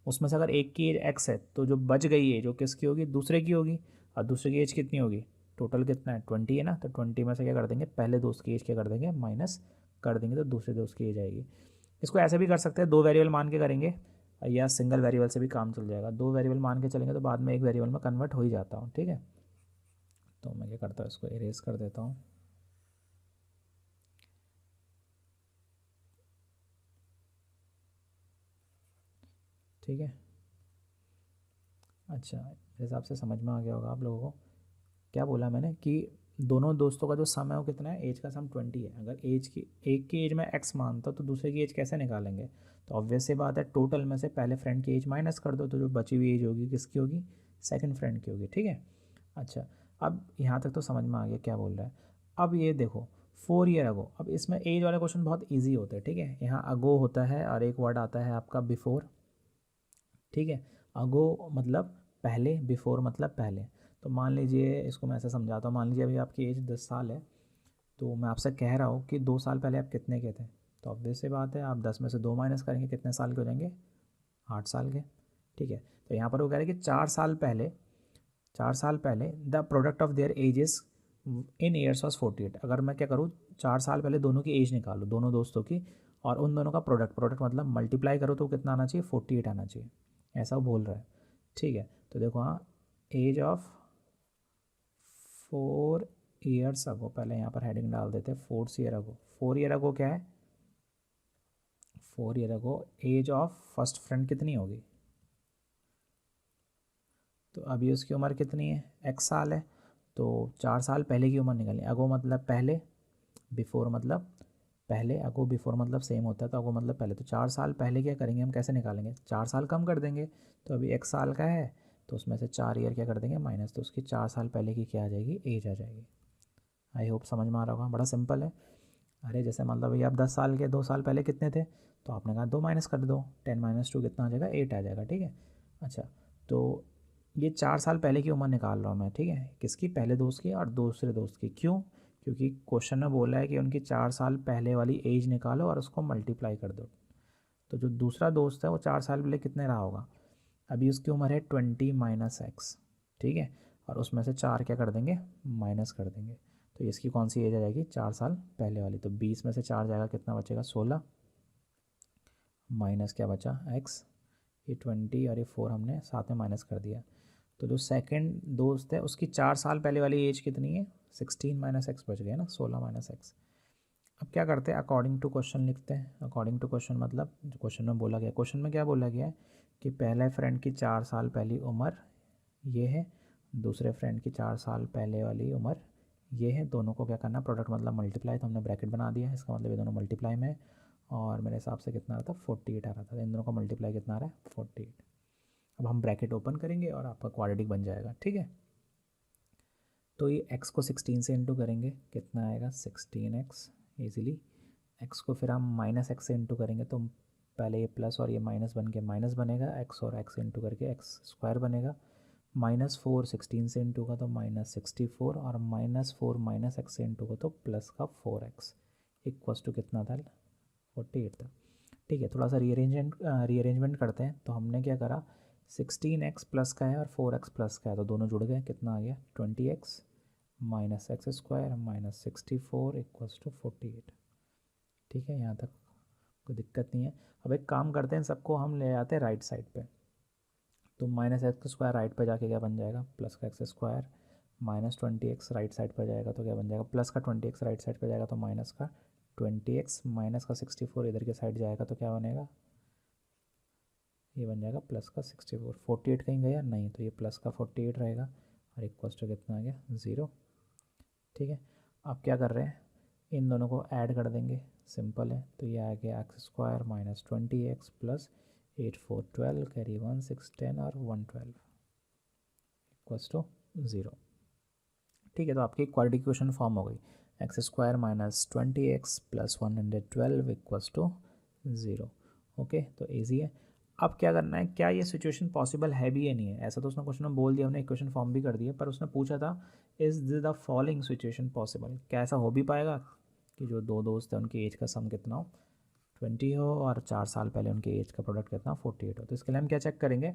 उसमें से अगर एक की एज x है, तो जो बच गई है जो किसकी होगी, दूसरे की होगी। और दूसरे की एज कितनी होगी, टोटल कितना है 20 है ना, तो 20 में से क्या कर देंगे, पहले दोस्त की एज क्या कर देंगे, माइनस कर देंगे, तो दूसरे दोस्त की एज आएगी। इसको ऐसे भी कर सकते हैं, 2 वेरिएबल मान के करेंगे, या सिंगल वेरिएबल से भी काम चल जाएगा। 2 वेरिएबल मान के चलेंगे तो बाद में एक वेरिएबल में कन्वर्ट हो ही जाता हूँ, ठीक है। तो मैं क्या करता हूँ, इसको इरेज कर देता हूँ, ठीक है। अच्छा इस हिसाब से समझ में आ गया होगा आप लोगों को। क्या बोला मैंने कि दोनों दोस्तों का जो सम है वो कितना है, एज का सम 20 है। अगर एज की एक की एज में x मानता तो दूसरे की एज कैसे निकालेंगे। तो ऑब्वियस सी बात है, टोटल में से पहले फ्रेंड की एज माइनस कर दो, तो जो बची हुई एज होगी किसकी होगी, सेकंड फ्रेंड की होगी, ठीक है। अच्छा अब यहाँ तक तो समझ में आ गया क्या बोल रहा है। अब ये देखो 4 ईयर अगो, अब इसमें एज वाले क्वेश्चन बहुत ईजी होते हैं, ठीक है। यहाँ अगो होता है और एक वर्ड आता है आपका बिफोर, ठीक है। अगो मतलब पहले, बिफोर मतलब पहले। तो मान लीजिए इसको मैं ऐसे समझाता हूँ, मान लीजिए अभी आपकी एज 10 साल है, तो मैं आपसे कह रहा हूँ कि 2 साल पहले आप कितने के थे। तो ऑब्वियस सी बात है, आप 10 में से 2 माइनस करेंगे, कितने साल के हो जाएंगे, 8 साल के, ठीक है। तो यहाँ पर वो कह रहे हैं कि 4 साल पहले the product of their edges in years was 48। अगर मैं क्या करूँ, 4 साल पहले दोनों की एज निकालूँ, दोनों दोस्तों की, और उन दोनों का प्रोडक्ट मतलब मल्टीप्लाई करो तो कितना आना चाहिए, 48 आना चाहिए, ऐसा वो बोल रहा है, ठीक है। तो देखो हाँ, एज ऑफ 4 ईयर्स अगो, पहले यहाँ पर हेडिंग डाल देते हैं 4 ईयर अगो। 4 ईयर अगो क्या है, 4 year ago age of first friend कितनी होगी, तो अभी उसकी उम्र कितनी है, x साल है। तो 4 साल पहले की उम्र निकालनी, अगो मतलब पहले, बिफोर मतलब पहले, अगो बिफोर मतलब सेम होता है, तो अगो मतलब पहले। तो 4 साल पहले क्या करेंगे हम, कैसे निकालेंगे, 4 साल कम कर देंगे। तो अभी x साल का है, तो उसमें से 4 ईयर क्या कर देंगे माइनस, तो उसकी 4 साल पहले की क्या आ जाएगी, एज आ जाएगी। आई होप समझ में आ रहा होगा, बड़ा सिंपल है। अरे जैसे मतलब भैया आप 10 साल के 2 साल पहले कितने थे, तो आपने कहा 2 माइनस कर दो, 10 माइनस 2 कितना आ जाएगा, 8 आ जाएगा, ठीक है। अच्छा, तो ये 4 साल पहले की उम्र निकाल रहा हूँ मैं, ठीक है, किसकी, पहले दोस्त की और दूसरे दोस्त की। क्यों, क्योंकि क्वेश्चन में बोला है कि उनकी 4 साल पहले वाली एज निकालो और उसको मल्टीप्लाई कर दो। तो जो दूसरा दोस्त है वो 4 साल पहले कितने रहा होगा, अभी उसकी उम्र है 20 माइनस एक्स, ठीक है, और उसमें से 4 क्या कर देंगे, माइनस कर देंगे। तो इसकी कौन सी एज आ जाएगी, 4 साल पहले वाली। तो 20 में से 4 जाएगा, कितना बचेगा, 16, माइनस क्या बचा, एक्स, ये 20 और ये 4 हमने साथ में माइनस कर दिया। तो जो सेकंड दोस्त है उसकी 4 साल पहले वाली एज कितनी है, 16 माइनस एक्स बच गया ना, 16 माइनस एक्स। अब क्या करते हैं, अकॉर्डिंग टू क्वेश्चन लिखते हैं। अकॉर्डिंग टू क्वेश्चन मतलब जो क्वेश्चन में बोला गया, क्वेश्चन में क्या बोला गया है कि पहले फ्रेंड की 4 साल पहली उम्र ये है, दूसरे फ्रेंड की 4 साल पहले वाली उम्र ये है, दोनों को क्या करना, प्रोडक्ट मतलब मल्टीप्लाई, तो हमने ब्रैकेट बना दिया है, इसका मतलब ये दोनों मल्टीप्लाई में है। और मेरे हिसाब से कितना आ रहा था, 48 आ रहा था, इन दोनों का मल्टीप्लाई कितना आ रहा है, 48। अब हम ब्रैकेट ओपन करेंगे और आपका क्वाड्रेटिक बन जाएगा, ठीक है। तो ये x को 16 से इंटू करेंगे, कितना आएगा, 16x ईजिली। x को फिर हम माइनस एक्स से इंटू करेंगे, तो पहले ये प्लस और ये माइनस बन के माइनस बनेगा, x और x इंटू करके एक्स स्क्वायर बनेगा। -4 16 से इंटू का तो -64, और -4 माइनस एक्स से इंटू का तो प्लस का 4x इक्वस टू कितना था, 48 था, ठीक है। थोड़ा सा रीअरेंजमेंट करते हैं। तो हमने क्या करा, 16x प्लस का है और 4x प्लस का है, तो दोनों जुड़ गए, कितना आ गया, 20x minus x square minus 64 equals to 48, ठीक है। यहाँ तक कोई दिक्कत नहीं है। अब एक काम करते हैं, सबको हम ले आते हैं राइट साइड पे। तो माइनस एक्स स्क्वायर राइट पे जाके क्या बन जाएगा, प्लस का x square, -20x right side पर जाएगा तो क्या बन जाएगा, प्लस का 20x राइट साइड पर जाएगा तो माइनस का 20x, माइनस का 64 इधर के साइड जाएगा तो क्या बनेगा, ये बन जाएगा प्लस का 64। 48 कहीं गया नहीं, तो ये प्लस का 48 रहेगा, और इक्वल्स टू कितना आ गया, 0, ठीक है। अब क्या कर रहे हैं, इन दोनों को ऐड कर देंगे, सिंपल है। तो ये आ गया x square minus 20x plus 8 4 12 carry 1 6 10 और 112 इक्वल्स टू 0, ठीक है। तो आपकी क्वाड्रेटिक इक्वेशन फॉर्म हो गई, x square minus 20x plus 112 equals to 0। Okay, तो ईजी है। अब क्या करना है, क्या ये सिचुएशन पॉसिबल है भी या नहीं है, ऐसा तो उसने क्वेश्चन में बोल दिया, हमने इक्वेशन फॉर्म भी कर दिया, पर उसने पूछा था is the following situation possible, क्या ऐसा हो भी पाएगा कि जो दो दोस्त हैं उनकी एज का सम कितना हो, 20 हो, और 4 साल पहले उनकी एज का प्रोडक्ट कितना, 48 हो। तो इसके लिए हम क्या चेक करेंगे,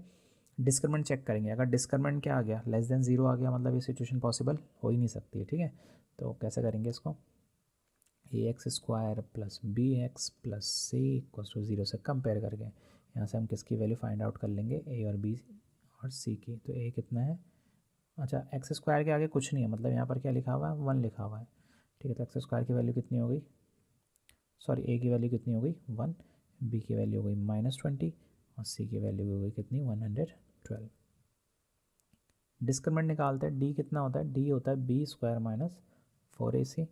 डिस्क्रिमिनेंट चेक करेंगे। अगर डिस्क्रिमिनेंट क्या आ गया, लेस देन 0 आ गया, मतलब ये सिचुएशन पॉसिबल हो ही नहीं सकती है, ठीक है। तो कैसे करेंगे इसको, ax square plus b x plus c equals to 0 से कंपेयर करके यहाँ से हम किसकी वैल्यू फाइंड आउट कर लेंगे, ए और बी और सी की। तो ए कितना है, अच्छा एक्स स्क्वायर के आगे कुछ नहीं है, मतलब यहाँ पर क्या लिखा हुआ है, 1 लिखा हुआ है, ठीक है। तो एक्स स्क्वायर की वैल्यू कितनी हो गई, सॉरी ए की वैल्यू कितनी हो गई 1, बी की वैल्यू हो गई -20 और सी की वैल्यू हो गई कितनी 112। डिस्क्रिमिनेंट निकालते हैं, डी कितना होता है, डी होता है बी स्क्वायर माइनस 4ac,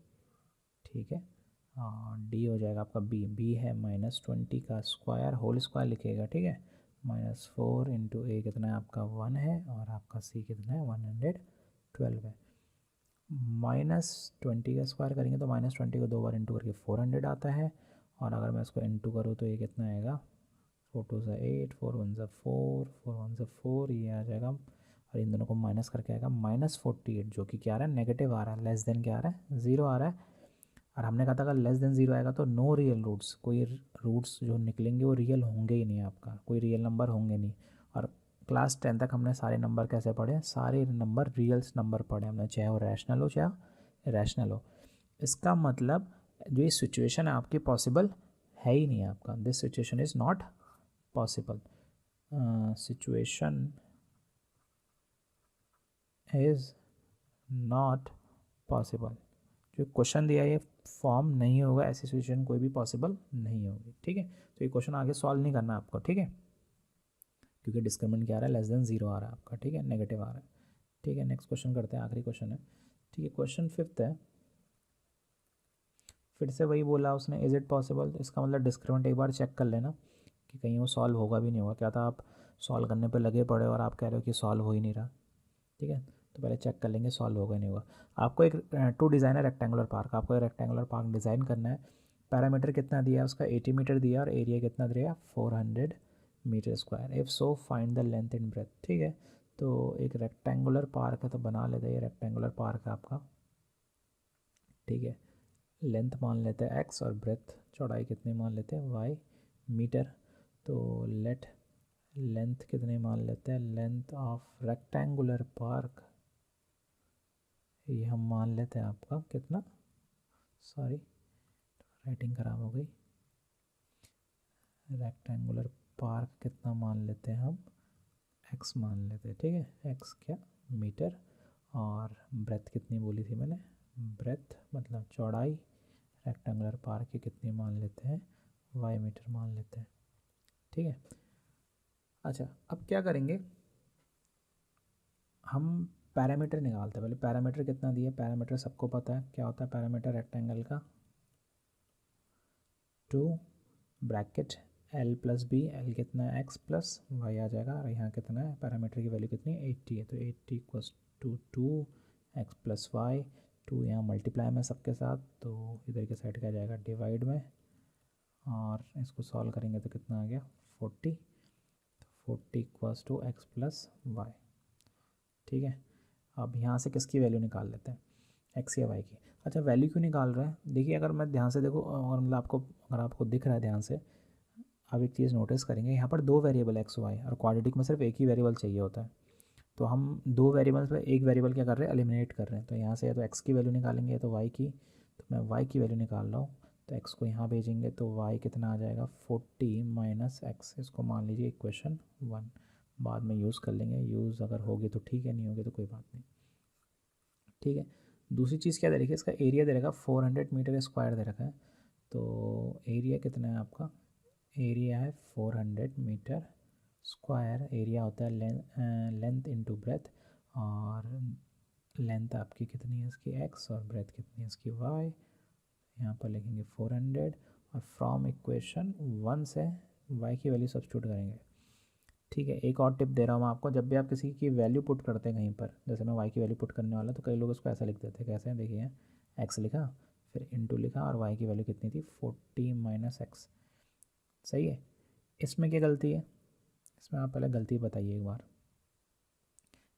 ठीक है। और डी हो जाएगा आपका बी है -20 का स्क्वायर होल स्क्वायर लिखिएगा, ठीक है, -4 इंटू ए कितना है आपका 1 है, और आपका सी कितना है 112 है। -20 का स्क्वायर करेंगे तो -20 को 2 बार इंटू करके 400 आता है, और अगर मैं इसको इंटू करूँ तो ये कितना आएगा, 4 2 सा 8, 4 1 सा 4, 4 1 सा 4, ये आ जाएगा, और इन दोनों को माइनस करके आएगा -48, जो कि क्या आ रहा है, नेगेटिव आ रहा है, लेस देन क्या आ रहा है, 0 आ रहा है। और हमने कहा था अगर लेस देन 0 आएगा तो नो रियल रूट्स, कोई रूट्स जो निकलेंगे वो रियल होंगे ही नहीं, आपका कोई रियल नंबर होंगे नहीं। और क्लास 10 तक हमने सारे नंबर कैसे पढ़े, सारे नंबर रियल्स नंबर पढ़े हमने, चाहे वो रैशनल हो चाहे इरेशनल हो। इसका मतलब जो ये सिचुएशन है आपकी पॉसिबल है ही नहीं आपका, this situation is not possible, situation is not possible. जो क्वेश्चन दिया है ये फॉर्म नहीं होगा, ऐसी सिचुएशन कोई भी पॉसिबल नहीं होगी, ठीक है। तो ये क्वेश्चन आगे सॉल्व नहीं करना आपको, ठीक है, क्योंकि डिस्क्रिमिनेंट क्या आ रहा है, लेस देन 0 आ रहा है आपका, ठीक है, नेगेटिव आ रहा है, ठीक है। नेक्स्ट क्वेश्चन करते हैं, आखिरी क्वेश्चन है, ठीक है। क्वेश्चन 5 है, फिर से वही बोला उसने, इज़ इट पॉसिबल, तो इसका मतलब डिस्क्रिमिनेंट एक बार चेक कर लेना कि कहीं वो सॉल्व होगा भी नहीं होगा। क्या था, आप सॉल्व करने पे लगे पड़े और आप कह रहे हो कि सॉल्व हो ही नहीं रहा, ठीक है। तो पहले चेक कर लेंगे सॉल्व होगा नहीं होगा। आपको एक टू डिज़ाइन है रेक्टेंगुलर पार्क, आपको एक रेक्टेंगुलर पार्क डिज़ाइन करना है। पैरामीटर कितना दिया है उसका, 80 मीटर दिया, और एरिया कितना दिया, 400 metre square. If so find the length in breadth, ठीक है। तो एक रेक्टेंगुलर पार्क है तो बना लेते हैं, ये रेक्टेंगुलर पार्क है आपका, ठीक है। लेंथ मान लेते हैं x, और ब्रेथ चौड़ाई कितनी मान लेते हैं y मीटर। तो लेट लेंथ कितनी मान लेते हैं, लेंथ ऑफ रेक्टेंगुलर पार्क, ये हम मान लेते हैं आपका कितना, सॉरी राइटिंग ख़राब हो गई, रेक्टेंगुलर पार्क कितना मान लेते हैं हम, x मान लेते हैं, ठीक है, x क्या, मीटर। और ब्रेथ कितनी बोली थी मैंने, ब्रेथ मतलब चौड़ाई रेक्टेंगुलर पार्क की कितनी मान लेते हैं, y मीटर मान लेते हैं, ठीक है। अच्छा, अब क्या करेंगे, हम पैरामीटर निकालते हैं। पहले पैरामीटर कितना दिया, पैरामीटर सबको पता है क्या होता है, पैरामीटर रेक्टेंगल का 2 bracket l plus b, l कितना है एक्स प्लस वाई आ जाएगा, और यहाँ कितना है, पैरामीटर की वैल्यू कितनी है 80 है, तो 80 equals to 2 x plus y, 2 यहाँ मल्टीप्लाई में सबके साथ, तो इधर के साइड क्या जाएगा डिवाइड में, और इसको सॉल्व करेंगे तो कितना आ गया 40, तो 40 equals to x plus y, ठीक है। अब यहाँ से किसकी वैल्यू निकाल लेते हैं, एक्स या वाई की। अच्छा, वैल्यू क्यों निकाल रहे हैं, देखिए अगर मैं ध्यान से देखो, और मतलब आपको अगर आपको दिख रहा है ध्यान से, आप एक चीज़ नोटिस करेंगे, यहाँ पर दो वेरिएबल एक्स वाई, और क्वाड्रेटिक में सिर्फ एक ही वेरिएबल चाहिए होता है। तो हम दो वेरिएबल्स में एक वेरिएबल क्या कर रहे हैं, एलिमिनेट कर रहे हैं। तो यहाँ से या तो एक्स की वैल्यू निकालेंगे या तो वाई की, तो मैं वाई की वैल्यू निकाल रहा हूँ, तो एक्स को यहाँ भेजेंगे तो वाई कितना आ जाएगा 40 माइनस एक्स, इसको मान लीजिए इक्वेशन 1, बाद में यूज़ कर लेंगे, यूज़ अगर होगी तो ठीक है, नहीं होगी तो कोई बात नहीं, ठीक है। दूसरी चीज़ क्या दे रखी है, इसका एरिया दे रखा है 400 मीटर स्क्वायर दे रखा है, तो एरिया कितना है आपका, एरिया है 400 मीटर स्क्वायर, एरिया होता है लेंथ इनटू ब्रेथ, और लेंथ आपकी कितनी है इसकी एक्स, और ब्रेथ कितनी है इसकी वाई, यहाँ पर लिखेंगे 400, और फ्रॉम इक्वेशन 1 से वाई की वैल्यू सब्स्टिट्यूट करेंगे, ठीक है। एक और टिप दे रहा हूँ मैं आपको, जब भी आप किसी की वैल्यू पुट करते हैं कहीं पर, जैसे मैं वाई की वैल्यू पुट करने वाला, तो कई लोग उसको ऐसा लिख देते हैं, कैसे, देखिए एक्स लिखा, फिर इंटू लिखा, और वाई की वैल्यू कितनी थी 40 माइनस एक्स, सही है। इसमें क्या गलती है, इसमें आप पहले गलती बताइए एक बार।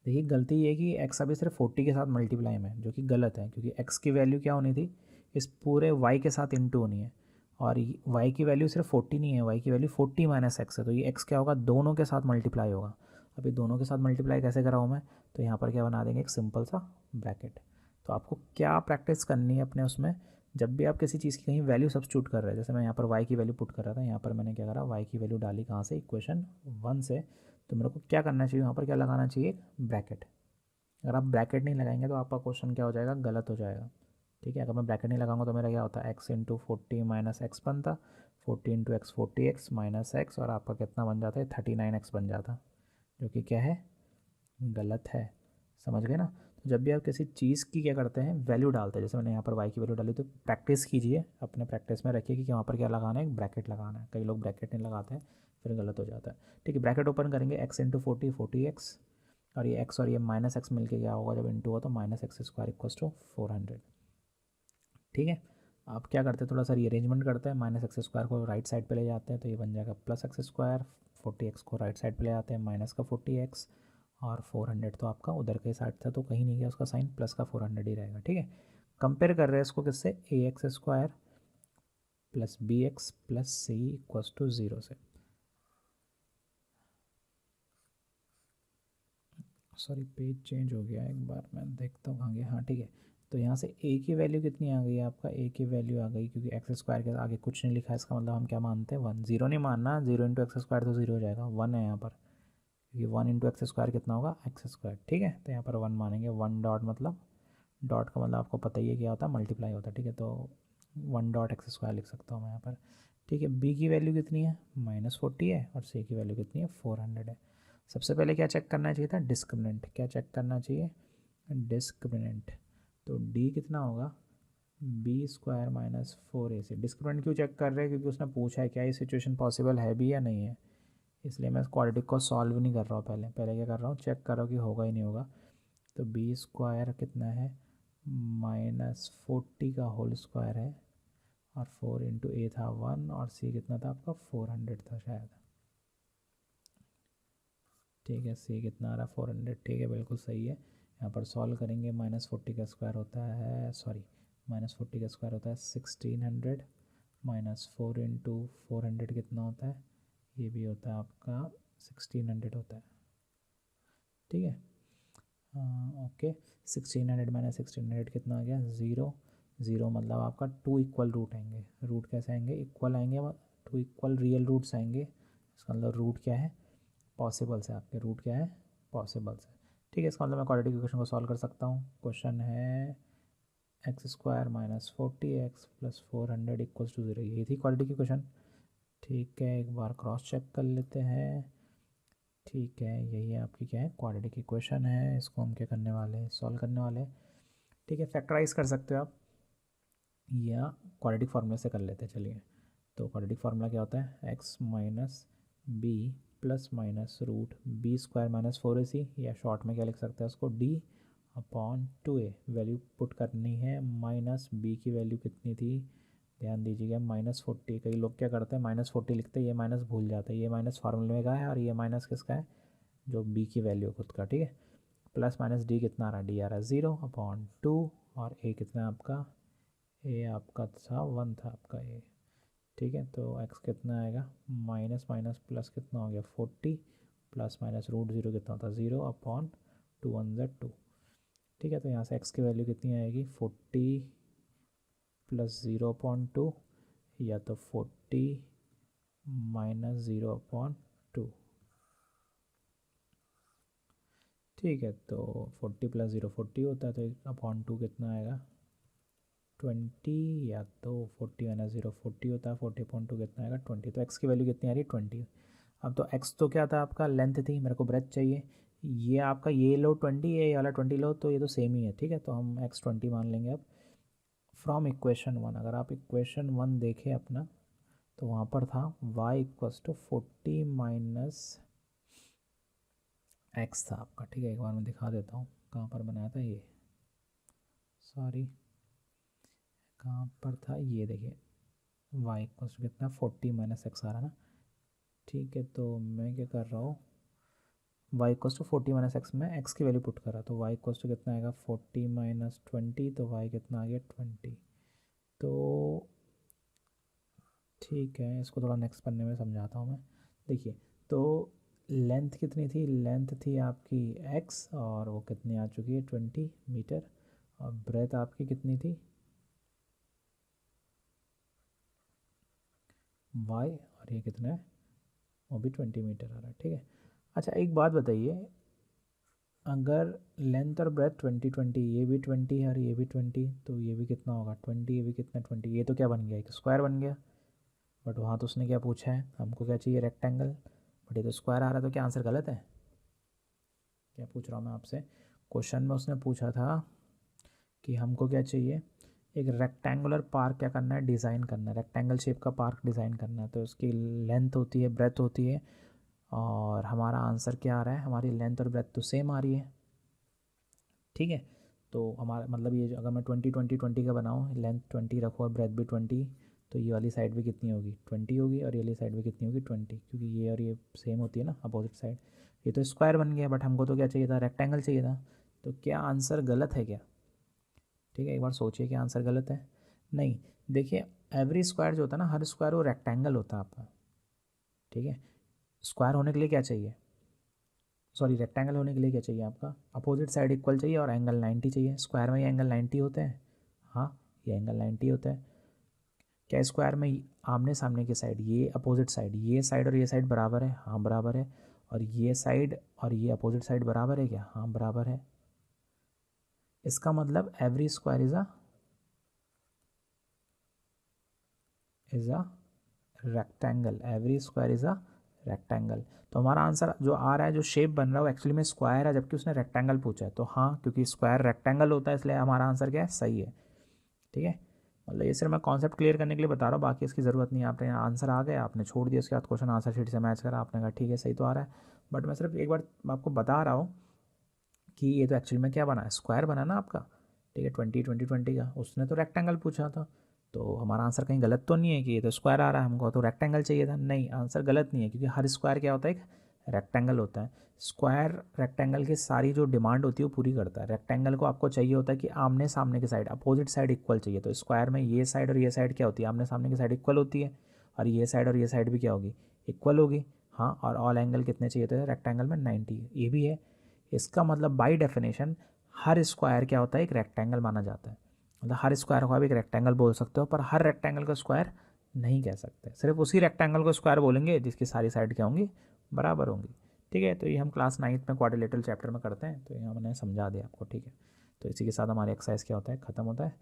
देखिए गलती ये है कि एक्स अभी सिर्फ 40 के साथ मल्टीप्लाई में है, जो कि गलत है, क्योंकि एक्स की वैल्यू क्या होनी थी, इस पूरे वाई के साथ इंटू होनी है, और वाई की वैल्यू सिर्फ 40 नहीं है, वाई की वैल्यू 40 माइनस एक्स है, तो ये एक्स क्या होगा, दोनों के साथ मल्टीप्लाई होगा। अभी दोनों के साथ मल्टीप्लाई कैसे करा हूँ मैं, तो यहाँ पर क्या बना देंगे, एक सिंपल सा ब्रैकेट। तो आपको क्या प्रैक्टिस करनी है अपने उसमें, जब भी आप किसी चीज़ की कहीं वैल्यू सब्स्टिट्यूट कर रहे हैं, जैसे मैं यहाँ पर वाई की वैल्यू पुट कर रहा था, यहाँ पर मैंने क्या करा, वाई की वैल्यू डाली कहाँ से, इक्वेशन 1 से, तो मेरे को क्या करना चाहिए, यहाँ पर क्या लगाना चाहिए, ब्रैकेट। अगर आप ब्रैकेट नहीं लगाएंगे तो आपका क्वेश्चन क्या हो जाएगा, गलत हो जाएगा, ठीक है। अगर मैं ब्रैकेट नहीं लगाऊंगा तो मेरा क्या होता है, एक्स इंटू 40 माइनस एक्स बनता, 40 into x 40x minus x, और आपका कितना बन जाता है 39x बन जाता, जो कि क्या है, गलत है, समझ गए ना। तो जब भी आप किसी चीज़ की क्या करते हैं, वैल्यू डालते हैं, जैसे मैंने यहाँ पर वाई की वैल्यू डाली, तो प्रैक्टिस कीजिए, अपने प्रैक्टिस में रखिए कि वहाँ पर क्या लगाना है, एक ब्रैकेट लगाना है। कई लोग ब्रैकेट नहीं लगाते हैं, फिर गलत हो जाता है, ठीक है। ब्रैकेट ओपन करेंगे, एक्स इंटू 40 40x, और ये x और ये माइनस एक्स मिल के क्या होगा जब इंटू हो तो minus x square equals to 400। ठीक है, आप क्या करते हैं थोड़ा सा रीअरेंजमेंट करते हैं, माइनस एक्स स्क्वायर को राइट साइड पे ले जाते हैं तो ये बन जाएगा प्लस एक्स स्क्वायर, 40x को राइट साइड पे ले जाते हैं माइनस का 40x, और 400 तो आपका उधर के साइड था तो कहीं नहीं गया उसका साइन, प्लस का 400 ही रहेगा। ठीक है, कंपेयर कर रहे हैं इसको किससे, a x square plus b x plus c equals to 0 से। सॉरी पेज चेंज हो गया, एक बार मैं देखता हूँ कहाँ गया, हाँ ठीक है। तो यहाँ से ए की वैल्यू कितनी आ गई आपका, ए की वैल्यू आ गई, क्योंकि एक्स स्क्वायर के आगे कुछ नहीं लिखा है इसका मतलब हम क्या मानते हैं 1, जीरो नहीं मानना, 0 इंटू एक्स स्क्वायर तो 0 हो जाएगा, 1 है यहाँ पर, क्योंकि 1 इंटू एक्स स्क्वायर कितना होगा एक्स स्क्वायर। ठीक है, तो यहाँ पर 1 मानेंगे, 1 डॉट मतलब, डॉट का मतलब आपको पता ही है क्या होता है, मल्टीप्लाई होता है। ठीक है, तो 1 डॉट एक्स स्क्वायर लिख सकता हूँ मैं यहाँ पर। ठीक है, बी की वैल्यू कितनी है -40 है, और सी की वैल्यू कितनी है 400 है। सबसे पहले क्या चेक करना चाहिए था, डिस्क्रिमिनेंट, क्या चेक करना चाहिए, डिस्क्रिमिनेंट। तो डी कितना होगा, B square minus 4ac। Discriminant क्यों चेक कर रहे हैं, क्योंकि उसने पूछा है क्या ये सिचुएशन पॉसिबल है भी या नहीं है, इसलिए मैं क्वाड्रेटिक को सॉल्व नहीं कर रहा हूँ, पहले पहले क्या कर रहा हूँ, चेक कर रहा हूँ कि होगा ही नहीं होगा। तो बी स्क्वायर कितना है, -40 का होल स्क्वायर है, और 4 इंटू ए था 1, और सी कितना था आपका 400 था शायद। ठीक है, सी कितना आ रहा 400, ठीक है बिल्कुल सही है। यहाँ पर सॉल्व करेंगे, -40 का स्क्वायर होता है, सॉरी -40 का स्क्वायर होता है 1600, -4 इंटू 400 कितना होता है, ये भी होता है आपका 1600 होता है। ठीक है, ओके, 1600 माइनस 1600 कितना आ गया 0, 0 मतलब आपका 2 इक्वल रूट आएंगे, रूट कैसे आएंगे, इक्वल आएंगे, 2 इक्वल रियल रूट्स आएंगे, इसका मतलब रूट क्या है, पॉसिबल्स है आपके, रूट क्या है, पॉसिबल्स है। ठीक है, इसका मतलब मैं क्वाड्रेटिक इक्वेशन को सॉल्व कर सकता हूँ। क्वेश्चन है x square -40x plus 400 equals to 0, यही थी क्वाड्रेटिक इक्वेशन। ठीक है, एक बार क्रॉस चेक कर लेते हैं। ठीक है, यही आपकी क्या है, क्वाड्रेटिक इक्वेशन है, इसको हम क्या करने वाले हैं, सॉल्व करने वाले हैं। ठीक है, फैक्टराइज कर सकते हो आप, या क्वाड्रेटिक फार्मूला से कर लेते हैं, चलिए। तो क्वाड्रेटिक फार्मूला क्या होता है, x minus b plus minus root b square -4ac, या शॉर्ट में क्या लिख सकते हैं उसको, D upon 2a। Value put करनी है, माइनस बी की वैल्यू कितनी थी, ध्यान दीजिएगा -40। कई लोग क्या करते हैं -40 लिखते हैं, ये माइनस भूल जाते हैं, ये माइनस फार्मूले में का है और ये माइनस किसका है, जो बी की वैल्यू खुद का। ठीक है, प्लस माइनस डी कितना आ रहा है, डी आ रहा है 0 अपॉन 2, और ए कितना है आपका, ए आपका था 1 था आपका ए। ठीक है, तो एक्स कितना आएगा, माइनस माइनस प्लस कितना हो गया 40, प्लस माइनस रूट 0 कितना होता है 0 अपॉन 2 1 ज़ा 2। ठीक है, तो यहाँ से एक्स की वैल्यू कितनी आएगी 40 प्लस 0 अपॉन 2, या तो 40 माइनस 0 अपॉन 2। ठीक है, तो 40 प्लस 0 40 होता है, तो 1/2 कितना आएगा 20, या तो 40 माइनस 0 40 होता है, 40/2 कितना आएगा 20। तो एक्स की वैल्यू कितनी आ रही है 20। अब तो एक्स तो क्या था आपका, लेंथ थी, मेरे को ब्रेथ चाहिए, ये आपका ये लो 20, ये वाला 20 लो, तो ये तो सेम ही है। ठीक है, तो हम एक्स 20 मान लेंगे। अब फ्रॉम इक्वेशन 1, अगर आप इक्वेशन 1 देखें अपना, तो वहाँ पर था y equals to 40 minus x था आपका। ठीक है, एक बार मैं दिखा देता हूँ कहाँ पर बनाया था ये, सॉरी कहाँ पर था, ये देखिए y इक्वस टू कितना 40 माइनस एक्स आ रहा ना। ठीक है, तो मैं क्या कर रहा हूँ, y equals to 40 minus x में एक्स की वैल्यू पुट कर रहा, तो y इक्वस टू कितना आएगा 40 माइनस 20, तो y कितना आ गया 20। तो ठीक है, इसको थोड़ा नेक्स्ट पन्ने में समझाता हूँ मैं। देखिए, तो लेंथ कितनी थी, लेंथ थी आपकी x, और वो कितनी आ चुकी है 20 मीटर, और ब्रेथ आपकी कितनी थी y, और ये कितना है, वो भी 20 मीटर आ रहा है। ठीक है, अच्छा एक बात बताइए, अगर लेंथ और ब्रेथ 20 20, ये भी 20 है और ये भी 20, तो ये भी कितना होगा 20, ये भी कितना 20, ये तो क्या बन गया, एक स्क्वायर बन गया। बट वहाँ तो उसने क्या पूछा है, हमको क्या चाहिए रेक्टेंगल, बट ये तो स्क्वायर आ रहा है, तो क्या आंसर गलत है, क्या पूछ रहा हूँ मैं आपसे, क्वेश्चन में उसने पूछा था कि हमको क्या चाहिए, एक रेक्टेंगुलर पार्क क्या करना है, डिज़ाइन करना है, रेक्टेंगल शेप का पार्क डिज़ाइन करना है, तो उसकी लेंथ होती है, ब्रेथ होती है, और हमारा आंसर क्या आ रहा है, हमारी लेंथ और ब्रेथ तो सेम आ रही है, ठीक है। तो हमारा मतलब ये अगर मैं 20 20 20 का बनाऊँ, लेंथ 20 रखो और ब्रेथ भी 20, तो ये वाली साइड भी कितनी होगी 20 होगी, और ये वाली साइड भी कितनी होगी 20, क्योंकि ये और ये सेम होती है ना अपोजिट साइड। ये तो स्क्वायर बन गया, बट हमको तो क्या चाहिए था, रेक्टेंगल चाहिए था। तो क्या आंसर गलत है क्या? ठीक है, एक बार सोचिए कि आंसर गलत है। नहीं, देखिए एवरी स्क्वायर जो होता है ना, हर स्क्वायर वो रेक्टेंगल होता है आपका, ठीक है। स्क्वायर होने के लिए क्या चाहिए, सॉरी रेक्टेंगल होने के लिए क्या चाहिए आपका, अपोजिट साइड इक्वल चाहिए और एंगल 90 चाहिए। स्क्वायर में ये एंगल 90 होते हैं, हाँ ये एंगल 90 होता है। क्या स्क्वायर में आमने सामने की साइड, ये अपोजिट साइड, ये साइड और ये साइड बराबर है, हाँ बराबर है। और ये साइड और ये अपोजिट साइड बराबर है क्या, हाँ बराबर है। इसका मतलब every square is a rectangle, every square is a rectangle. तो हमारा आंसर जो आ रहा है, जो शेप बन रहा है वो एक्चुअली में स्क्वायर है, जबकि उसने रेक्टेंगल पूछा है। तो हाँ, क्योंकि स्क्वायर रेक्टेंगल होता है इसलिए हमारा आंसर क्या है, सही है, ठीक है। मतलब ये सिर्फ मैं कॉन्सेप्ट क्लियर करने के लिए बता रहा हूँ, बाकी इसकी ज़रूरत नहीं है। आपने आंसर आ गया, आपने छोड़ दिया, उसके बाद क्वेश्चन आंसर शीट से मैच करा, आपने कहा ठीक है सही तो आ रहा है। बट मैं सिर्फ एक बार आपको बता रहा हूँ कि ये तो एक्चुअली में क्या बना है, स्क्वायर बना ना आपका, ठीक है। 20 20 20 का उसने तो रेक्टेंगल पूछा था, तो हमारा आंसर कहीं गलत तो नहीं है कि ये तो स्क्वायर आ रहा है, हमको तो रेक्टेंगल चाहिए था। नहीं, आंसर गलत नहीं है, क्योंकि हर स्क्वायर क्या होता है, एक रेक्टेंगल होता है। स्क्वायर रेक्टेंगल की सारी जो डिमांड होती है वो पूरी करता है। रेक्टेंगल को आपको चाहिए होता है कि आमने सामने की साइड, अपोजिट साइड इक्वल चाहिए। तो स्क्वायर में ये साइड और ये साइड क्या होती है, आमने सामने की साइड इक्वल होती है, और ये साइड भी क्या होगी, इक्वल होगी। हाँ, और ऑल एंगल कितने चाहिए थे रेक्टेंगल में, 90, ये भी है। इसका मतलब बाय डेफिनेशन हर स्क्वायर क्या होता है, एक रेक्टेंगल माना जाता है। मतलब हर स्क्वायर को आप एक रेक्टेंगल बोल सकते हो, पर हर रेक्टेंगल को स्क्वायर नहीं कह सकते। सिर्फ उसी रेक्टेंगल को स्क्वायर बोलेंगे जिसकी सारी साइड क्या होंगी, बराबर होंगी, ठीक है। तो ये हम क्लास 9th में क्वाड्रिलेटरल चैप्टर में करते हैं, तो ये हमने समझा दिया आपको, ठीक है। तो इसी के साथ हमारे एक्सरसाइज क्या होता है, ख़त्म होता है।